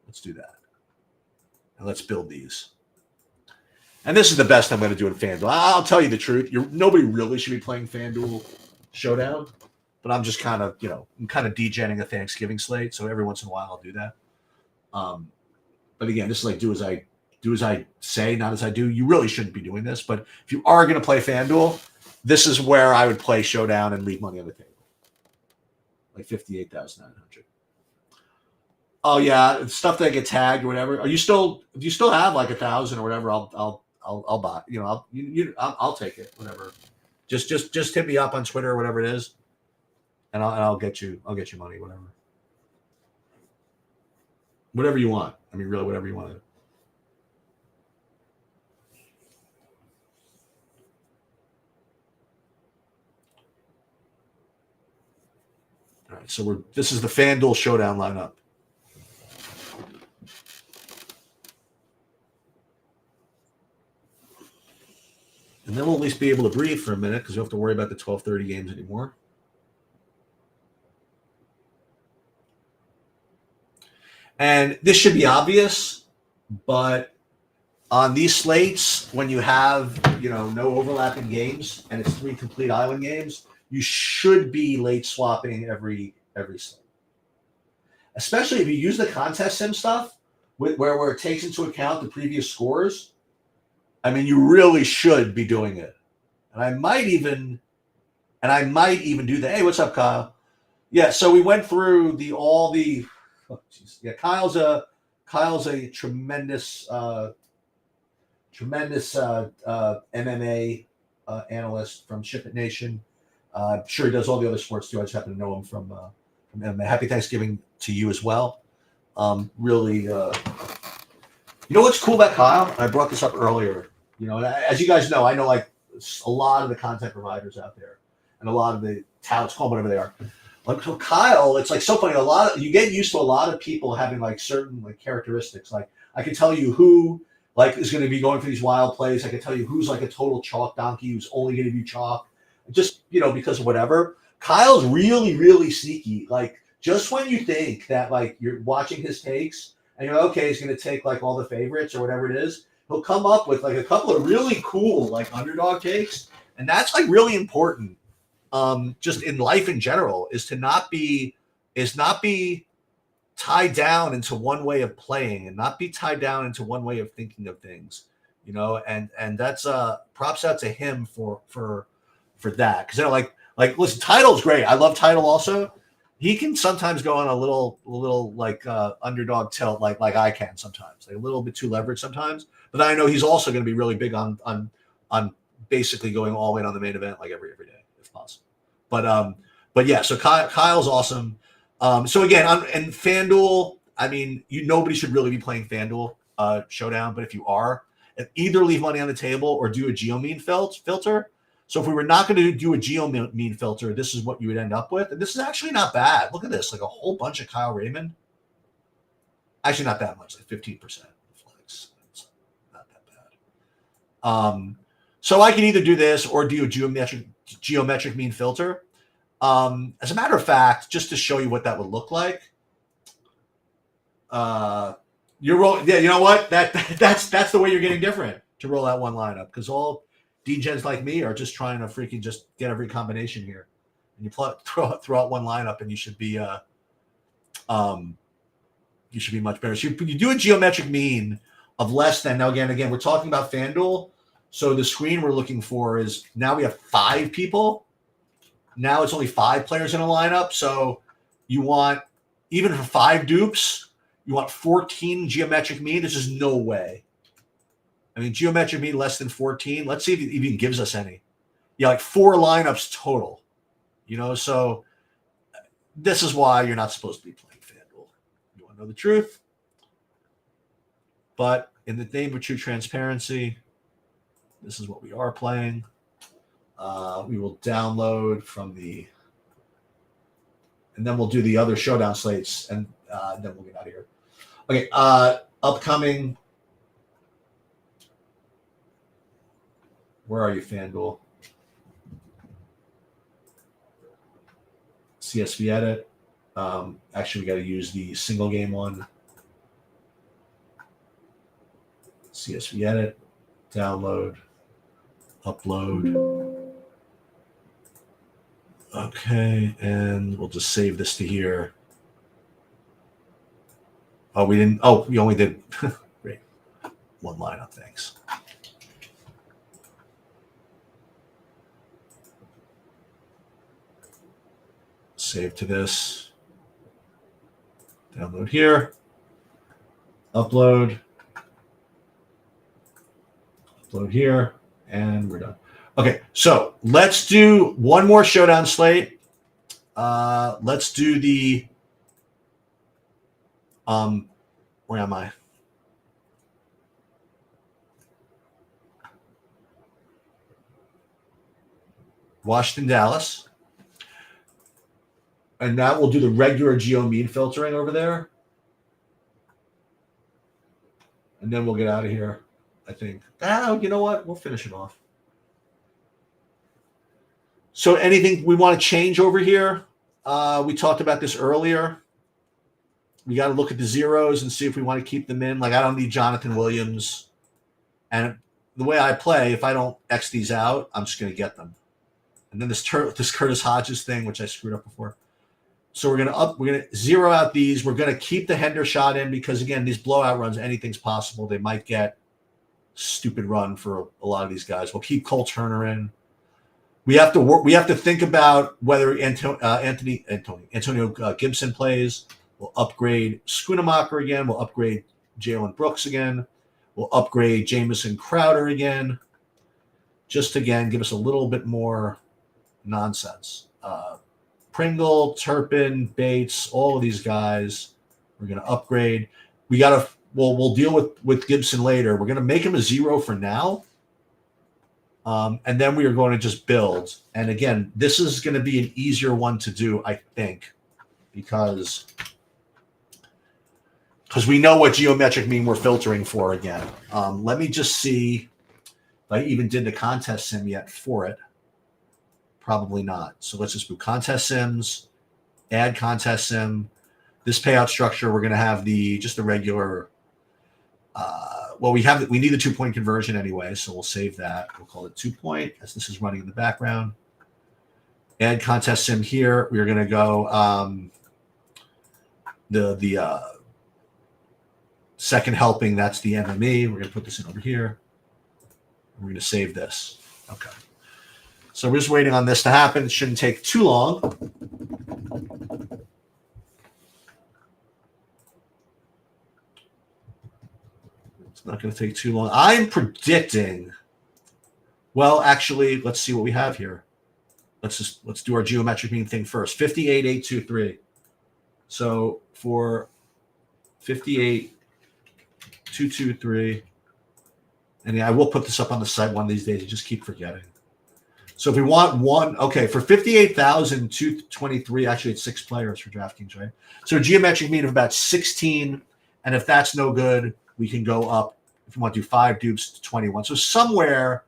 Let's do that. And let's build these. And this is the best I'm going to do in FanDuel. I'll tell you the truth. Nobody really should be playing FanDuel Showdown. but I'm just kind of, I'm kind of degenning a Thanksgiving slate. So every once in a while I'll do that. But again, this is like do as I say, not as I do. You really shouldn't be doing this. But if you are going to play FanDuel, this is where I would play Showdown and leave money on the table. Like 58,900. Oh yeah, stuff that get tagged or whatever. Do you still have like 1,000 or whatever? I'll buy. I'll take it. Whatever. Just hit me up on Twitter or whatever it is, and I'll get you money. Whatever you want. I mean, really, whatever you want. All right, so this is the FanDuel Showdown lineup. And then we'll at least be able to breathe for a minute because we don't have to worry about the 12:30 games anymore. And this should be obvious, but on these slates, when you have no overlapping games and it's 3 complete island games, you should be late swapping every slate. Especially if you use the contest sim stuff, where it takes into account the previous scores. I mean, you really should be doing it. And I might even do that. Hey, what's up, Kyle? Yeah, so we went through Kyle's a tremendous MMA analyst from Ship It Nation. I'm sure he does all the other sports too. I just happen to know him from MMA. Happy Thanksgiving to you as well. Really, what's cool about Kyle? I brought this up earlier. As you guys know, I know like a lot of the content providers out there and a lot of the touts, call them whatever they are. Like, so Kyle, it's like so funny. You get used to a lot of people having like certain like characteristics. Like I can tell you who like is going to be going for these wild plays. I can tell you who's like a total chalk donkey who's only going to do chalk, just because of whatever. Kyle's really, really sneaky. Like just when you think that like you're watching his takes and you're like, okay, he's going to take like all the favorites or whatever it is, he'll come up with like a couple of really cool like underdog takes, and that's like really important. Just in life in general, is not be tied down into one way of playing and not be tied down into one way of thinking of things, and that's props out to him for that. Because listen, Title's great. I love Title also. He can sometimes go on a little like underdog tilt like I can sometimes, like a little bit too leveraged sometimes. But I know he's also going to be really big on basically going all in on the main event like every day if possible. But yeah, so Kyle's awesome. So again, and FanDuel, I mean, nobody should really be playing FanDuel Showdown, but if you are, either leave money on the table or do a geo-mean filter. So if we were not going to do a geo-mean filter, this is what you would end up with. And this is actually not bad. Look at this, like a whole bunch of Kyle Raymond. Actually, not that much, like 15% flex. It's not that bad. So I can either do this or do a geometric mean filter. As a matter of fact, just to show you what that would look like, you're rolling. Yeah, you know what? That's the way you're getting different to roll out one lineup, because all degens like me are just trying to freaking just get every combination here, and you throw out one lineup, and you should be much better. So you do a geometric mean of less than. Now again, we're talking about FanDuel. So the screen we're looking for is now we have 5 people. Now it's only 5 players in a lineup. So you want, even for 5 dupes, you want 14 geometric mean. There's just no way. I mean, geometric mean less than 14. Let's see if it even gives us any. Yeah, like 4 lineups total. So this is why you're not supposed to be playing FanDuel. You want to know the truth? But in the name of true transparency, this is what we are playing. We will download from and then we'll do the other Showdown slates, and then we'll get out of here. Okay, upcoming. Where are you, FanDuel? CSV edit. Actually, we got to use the single game one. CSV edit, download, upload. Okay, and we'll just save this to here. Oh, we didn't. Oh, we only did great. One lineup. Thanks. Save to this. Download here. Upload. Upload here. And we're done. Okay, so let's do one more showdown slate. Let's do the where am I? Washington, Dallas. And now we'll do the regular geo mean filtering over there. And then we'll get out of here, I think. You know what? We'll finish it off. So anything we want to change over here? We talked about this earlier. We got to look at the zeros and see if we want to keep them in. Like, I don't need Jonathan Williams. And the way I play, if I don't X these out, I'm just going to get them. And then this Curtis Hodges thing, which I screwed up before. So we're gonna zero out these. We're gonna keep the Hendershot in because again, these blowout runs, anything's possible. They might get stupid run for a lot of these guys. We'll keep Cole Turner in. We have to work. We have to think about whether Antonio Gibson plays. We'll upgrade Schoonemacher again. We'll upgrade Jalen Brooks again. We'll upgrade Jamison Crowder again. Just again, give us a little bit more nonsense. Pringle, Turpin, Bates, all of these guys, we're going to upgrade. We'll deal with Gibson later. We're going to make him a 0 for now. And then we are going to just build. And again, this is going to be an easier one to do, I think, because we know what geometric mean we're filtering for again. Let me just see if I even did the contest sim yet for it. Probably not. So let's just do contest sims, add contest sim. This payout structure, we're going to have just the regular. We need the 2-point conversion anyway, so we'll save that. We'll call it 2-point as this is running in the background. Add contest sim here. We're going to go the second helping. That's the MME. We're going to put this in over here. We're going to save this. Okay. So we're just waiting on this to happen. It shouldn't take too long. It's not going to take too long. I'm predicting. Well, actually, let's see what we have here. Let's do our geometric mean thing first. 58,823. So for 58,223, and yeah, I will put this up on the site one of these days. You just keep forgetting. So if we want one, okay, for 58,223, actually it's 6 players for DraftKings, right? So a geometric mean of about 16, and if that's no good, we can go up, if we want to do 5 dupes, to 21. So somewhere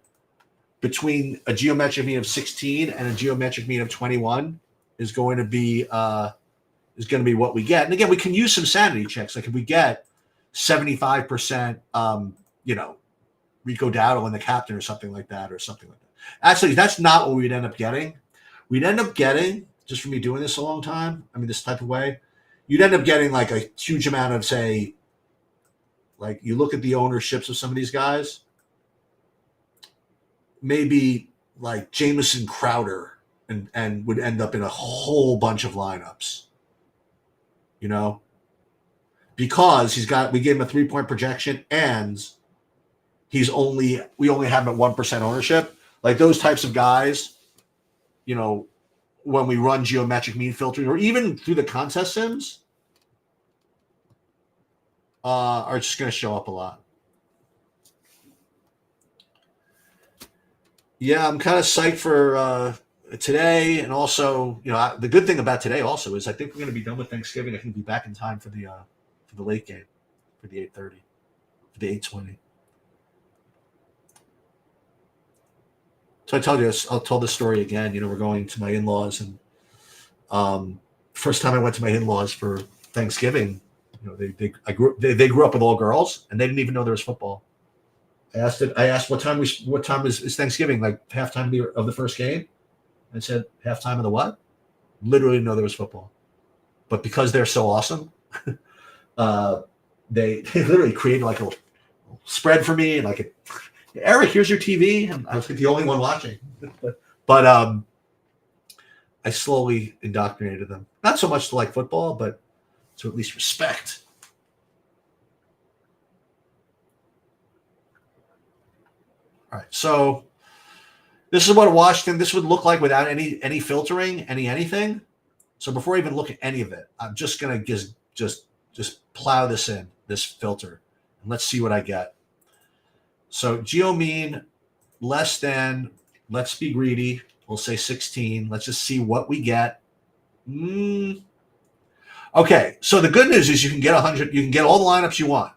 between a geometric mean of 16 and a geometric mean of 21 is going to be what we get. And again, we can use some sanity checks. Like if we get 75%, Rico Dowdle in the captain or something like that. Actually, that's not what we'd end up getting. We'd end up getting, just from me doing this a long time, this type of way, you'd end up getting like a huge amount of, say, like you look at the ownerships of some of these guys, maybe like Jamison Crowder and would end up in a whole bunch of lineups, because we gave him a 3-point projection and we only have him at 1% ownership. Like those types of guys, when we run geometric mean filtering or even through the contest sims, are just going to show up a lot. Yeah, I'm kind of psyched for today. And also, the good thing about today also is I think we're going to be done with Thanksgiving. I can be back in time for the late game, for the 8:30, for the 8:20. So I I'll tell this story again. We're going to my in-laws, and first time I went to my in-laws for Thanksgiving, they grew up with all girls, and they didn't even know there was football. I asked what time is Thanksgiving, like halftime of the first game. I said, halftime of the what? Literally didn't know there was football. But because they're so awesome, they literally created like a spread for me and like Eric, here's your TV. And I was like the only one watching. But I slowly indoctrinated them. Not so much to like football, but to at least respect. All right, so this is what Washington, this would look like without any filtering, anything. So before I even look at any of it, I'm just gonna just plow this in, this filter, and let's see what I get. So geo mean less than, let's be greedy, we'll say 16. Let's just see what we get. Okay, so the good news is you can get 100, you can get all the lineups you want.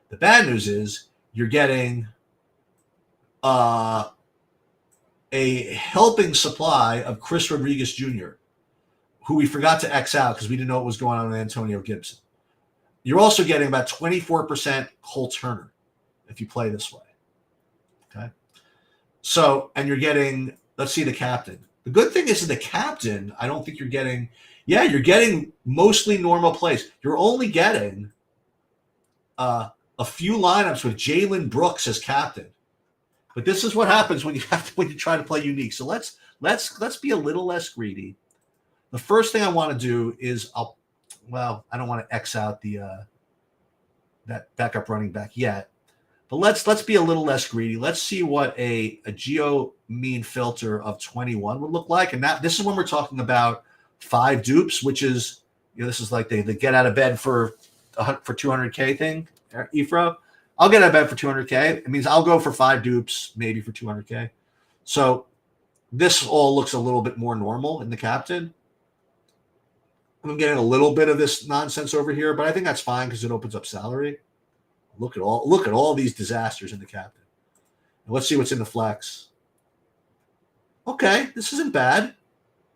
The bad news is you're getting a helping supply of Chris Rodriguez Jr., who we forgot to X out because we didn't know what was going on with Antonio Gibson. You're also getting about 24% Cole Turner if you play this way. Okay. So, and you're getting, let's see the captain. The good thing is in the captain, I don't think you're getting, you're getting mostly normal plays. You're only getting a few lineups with Jalen Brooks as captain. But this is what happens when you try to play unique. So let's be a little less greedy. The first thing I want to do is I don't want to X out the that backup running back yet. But let's be a little less greedy. Let's see what a geo mean filter of 21 would look like. And this is when we're talking about 5 dupes, which is, this is like the get out of bed for 200K thing, Ephra. I'll get out of bed for 200K. It means I'll go for 5 dupes, maybe for 200K. So this all looks a little bit more normal in the captain. I'm getting a little bit of this nonsense over here, but I think that's fine because it opens up salary. Look at all these disasters in the captain. And let's see what's in the flex. Okay, this isn't bad.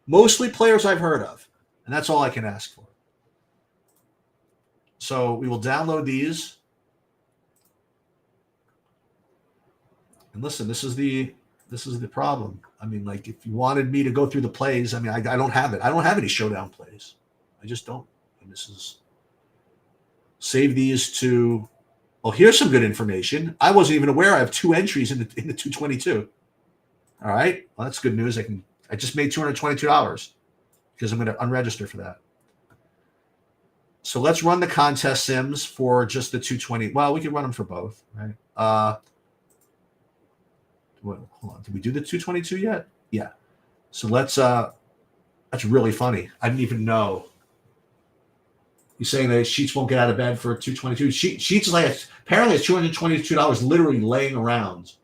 Mostly players I've heard of, and that's all I can ask for. So we will download these. And listen, this is the problem. I mean, like if you wanted me to go through the plays, I mean, I don't have it. I don't have any showdown plays. I just don't. And this is save these to. Well, here's some good information. I wasn't even aware I have 2 entries in the 222. All right. Well, that's good news. I just made $222 because I'm going to unregister for that. So let's run the contest sims for just the 220. Well, we can run them for both, right? Hold on. Did we do the 222 yet? Yeah. So let's. That's really funny. I didn't even know. You're saying that Sheets won't get out of bed for 222. Sheets is like apparently it's $222 literally laying around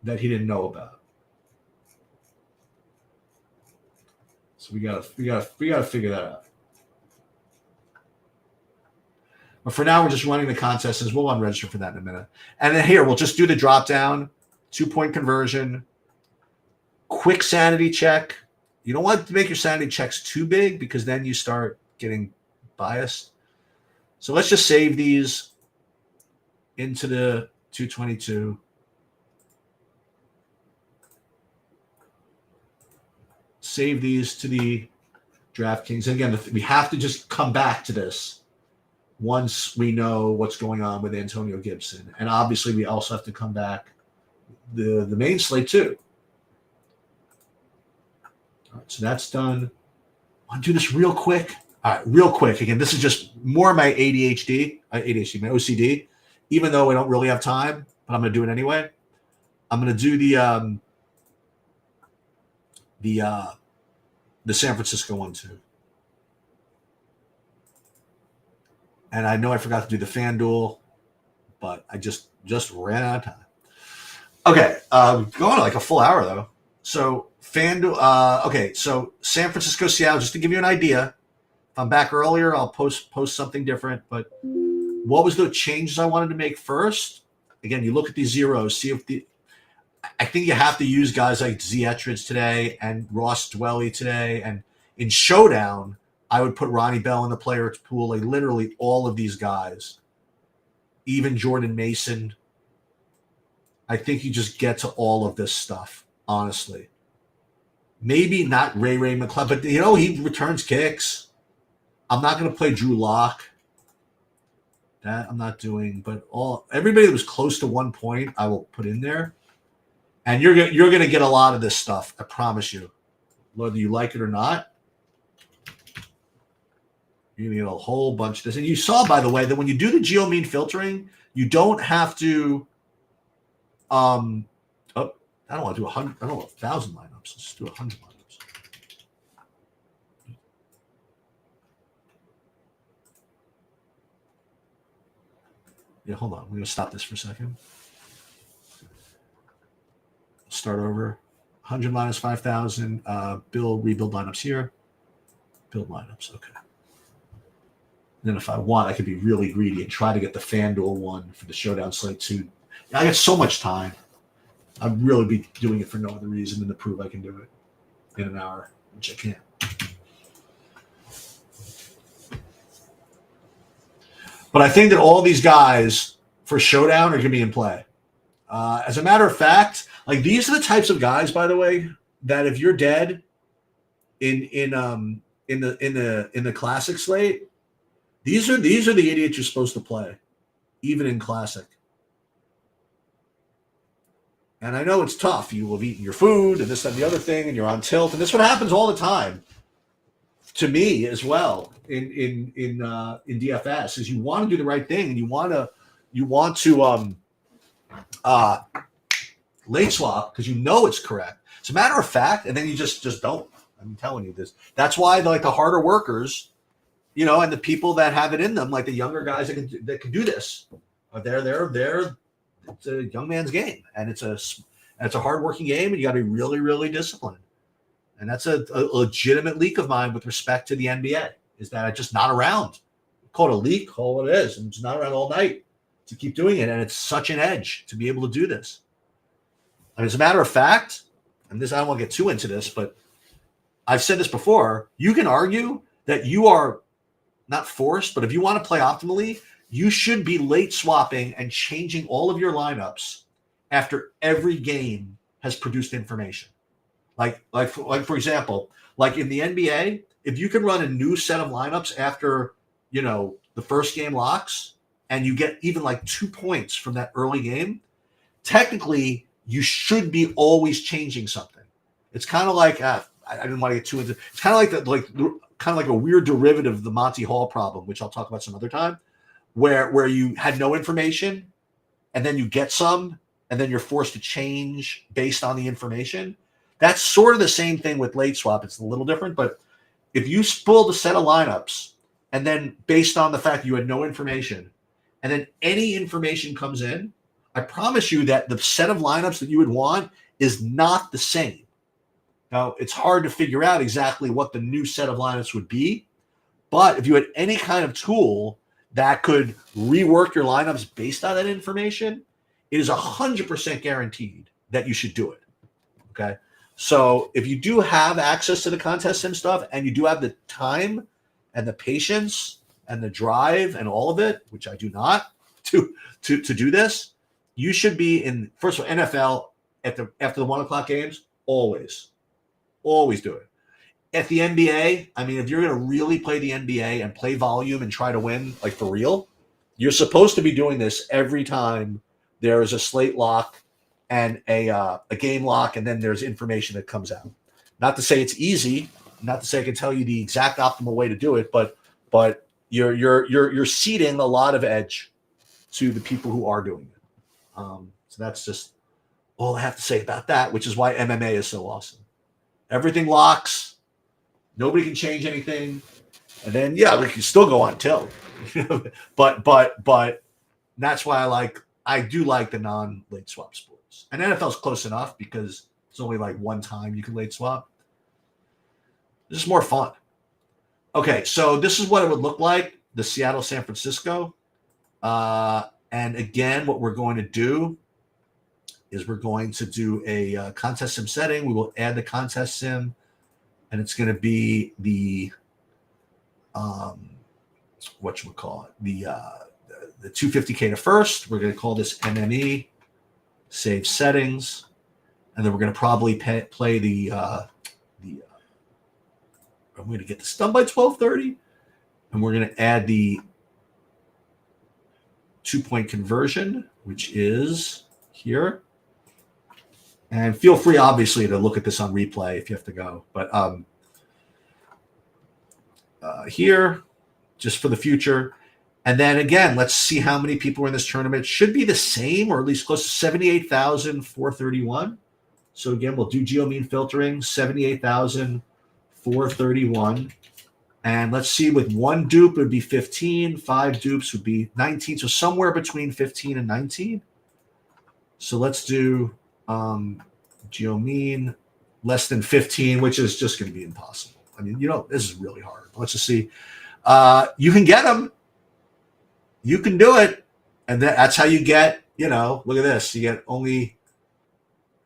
that he didn't know about. So we gotta figure that out. But for now, we're just running the contest, as we'll unregister for that in a minute. And then here we'll just do the drop down, 2-point conversion, quick sanity check. You don't want to make your sanity checks too big because then you start getting biased. So let's just save these into the 222. Save these to the DraftKings. And again, we have to just come back to this once we know what's going on with Antonio Gibson. And obviously we also have to come back the main slate too. All right, so that's done. I want to do this real quick. All right, real quick. Again, this is just more my ADHD, my OCD, even though I don't really have time, but I'm going to do it anyway. I'm going to do the San Francisco one too. And I know I forgot to do the FanDuel, but I just ran out of time. Okay, going like a full hour though. So FanDuel. Okay, so San Francisco, Seattle. Just to give you an idea, if I'm back earlier, I'll post something different. But what was the changes I wanted to make first? Again, you look at these zeros, see if I think you have to use guys like Zietrich today and Ross Dwelly today. And in Showdown, I would put Ronnie Bell in the players pool. Like literally all of these guys, even Jordan Mason. I think you just get to all of this stuff, honestly. Maybe not Ray McCloud, but he returns kicks. I'm not going to play Drew Lock. That I'm not doing, but everybody that was close to 1 point, I will put in there. And you're gonna get a lot of this stuff. I promise you, whether you like it or not. You're gonna get a whole bunch of this. And you saw, by the way, that when you do the geomean filtering, you don't have to. I don't want to do 100. I don't want 1,000 lineups. Let's do 100 lineups. Yeah, hold on. I'm gonna stop this for a second. Start over. 100 minus 5,000. Rebuild lineups here. Build lineups. Okay. Then if I want, I could be really greedy and try to get the FanDuel one for the Showdown Slate 2. I got so much time. I'd really be doing it for no other reason than to prove I can do it in an hour, which I can't. But I think that all these guys for Showdown are going to be in play. As a matter of fact, like these are the types of guys, by the way, that if you're dead in the classic slate, these are the idiots you're supposed to play, even in classic. And I know it's tough. You will have eaten your food and this and the other thing, and you're on tilt, and this is what happens all the time. To me as well in DFS is you want to do the right thing and you want to late swap because you know it's correct. It's a matter of fact, and then you just don't. I'm telling you this. That's why the harder workers, and the people that have it in them, like the younger guys that can do this, they're it's a young man's game, and it's a hard-working game, and you got to be really, really disciplined. And that's a legitimate leak of mine with respect to the NBA, is that I'm just not around. Call it a leak, call it what it is. I'm just not around all night to keep doing it. And it's such an edge to be able to do this. And as a matter of fact, and this I don't want to get too into this, but I've said this before, you can argue that you are not forced, but if you want to play optimally, you should be late swapping and changing all of your lineups after every game has produced information. Like for example, like in the NBA, if you can run a new set of lineups after, the first game locks and you get even like 2 points from that early game, technically you should be always changing something. It's kind of like, I didn't want to get too into, it's kind of like a weird derivative of the Monty Hall problem, which I'll talk about some other time, where you had no information and then you get some and then you're forced to change based on the information. That's sort of the same thing with late swap. It's a little different, but if you pulled a set of lineups and then based on the fact you had no information and then any information comes in, I promise you that the set of lineups that you would want is not the same. Now, it's hard to figure out exactly what the new set of lineups would be, but if you had any kind of tool that could rework your lineups based on that information, it is 100% guaranteed that you should do it. Okay? So if you do have access to the contest sim stuff and you do have the time and the patience and the drive and all of it, which I do not, to do this, you should be in, first of all, NFL after the 1 o'clock games, always do it. At the NBA, I mean, if you're going to really play the NBA and play volume and try to win, like for real, you're supposed to be doing this every time there is a slate lock and a game lock, and then there's information that comes out. Not to say it's easy, not to say I can tell you the exact optimal way to do it, but you're ceding a lot of edge to the people who are doing it. So that's just all I have to say about that, which is why MMA is so awesome. Everything locks, nobody can change anything, and then we can still go on tilt. but that's why I do like the non-late swap sports. And NFL's close enough because it's only like one time you can late swap. This is more fun. Okay, so this is what it would look like, the Seattle-San Francisco. And again, what we're going to do is we're going to do a contest sim setting. We will add the contest sim, and it's going to be the the 250K to first. We're going to call this MME. Save settings, and then we're going to probably play the I'm going to get this done by 12:30. And we're going to add the 2-point conversion, which is here. And feel free, obviously, to look at this on replay if you have to go. But here, just for the future. And then again, let's see how many people are in this tournament. Should be the same, or at least close to 78,431. So again, we'll do geomean filtering, 78,431. And let's see, with one dupe, it would be 15. 5 dupes would be 19. So somewhere between 15 and 19. So let's do geomean less than 15, which is just going to be impossible. I mean, this is really hard. Let's just see. You can get them. You can do it. And that's how you get, look at this. You get only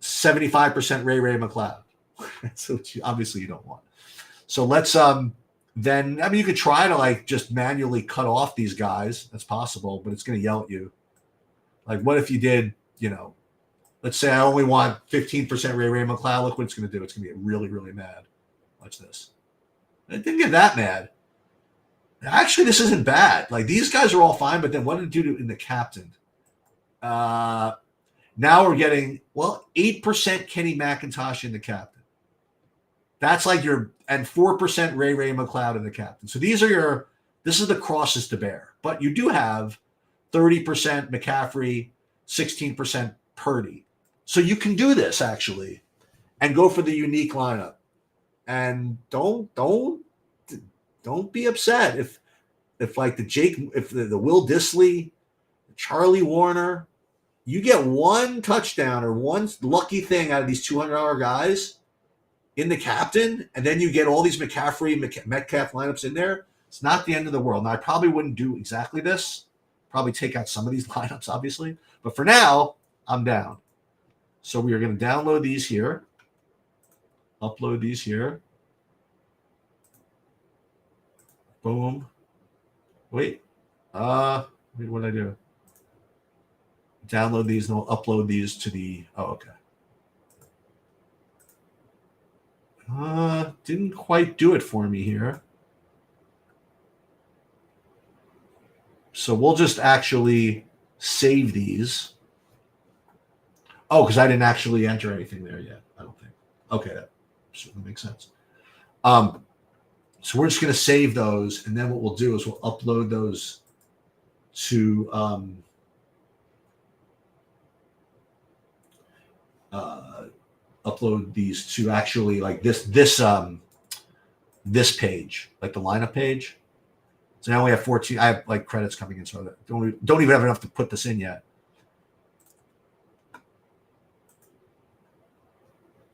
75% Ray McLeod. So obviously you don't want. So let's then, you could try to just manually cut off these guys. That's possible, but it's going to yell at you. Like, what if you did, let's say I only want 15% Ray McLeod. Look what it's going to do. It's going to get really, really mad. Watch this. It didn't get that mad. Actually, this isn't bad. These guys are all fine, but then what did it do in the captain? Now we're getting, 8% Kenny McIntosh in the captain. That's and 4% Ray McLeod in the captain. So this is the crosses to bear. But you do have 30% McCaffrey, 16% Purdy. So you can do this actually and go for the unique lineup. And don't be upset if the Will Dissly, Charlie Warner, you get one touchdown or one lucky thing out of these $200 guys in the captain, and then you get all these McCaffrey, Metcalf lineups in there. It's not the end of the world. Now, I probably wouldn't do exactly this. Probably take out some of these lineups, obviously. But for now, I'm down. So we are going to download these here. Upload these here. Boom. Wait. What did I do? Download these and I'll upload these to the... Oh, okay. Didn't quite do it for me here. So we'll just actually save these. Oh, because I didn't actually enter anything there yet, I don't think. Okay, that certainly makes sense. So we're just going to save those, and then what we'll do is we'll upload those to upload these to actually this page, the lineup page. So now we have 14. I have credits coming in, so I don't even have enough to put this in yet.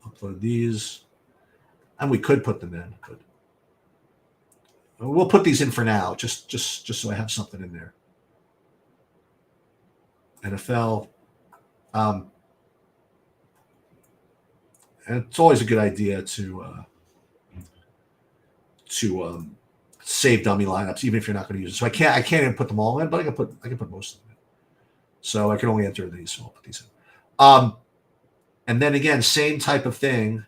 Upload these, and we could put them in, but we'll put these in for now, just so I have something in there. NFL. And it's always a good idea to save dummy lineups, even if you're not going to use it. So I can't even put them all in, but I can put most of them in. So I can only enter these, so I'll put these in. And then again, same type of thing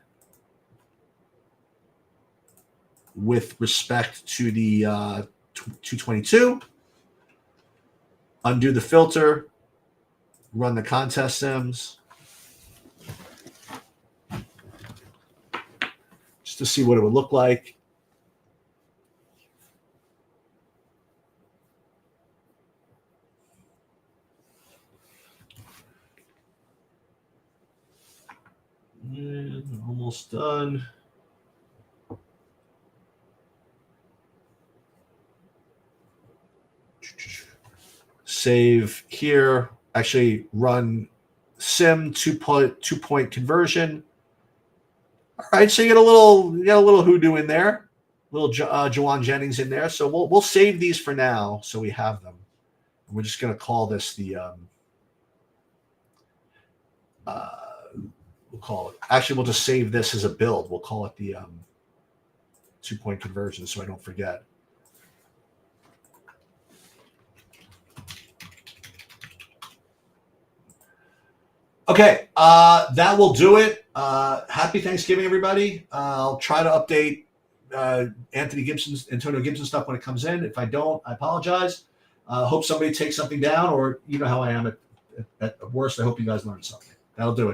with respect to the 222. Undo the filter, run the contest sims. Just to see what it would look like. And almost done. Save here. Actually, run sim 2-point conversion. All right, so you get a little hoodoo in there, little Jawan Jennings in there. So we'll save these for now, so we have them. And we're just going to call this the we'll call it. Actually, we'll just save this as a build. We'll call it the 2-point conversion, so I don't forget. Okay, that will do it. Happy Thanksgiving, everybody. I'll try to update Antonio Gibson stuff when it comes in. If I don't, I apologize. Hope somebody takes something down, or you know how I am at worst. I hope you guys learned something. That'll do it.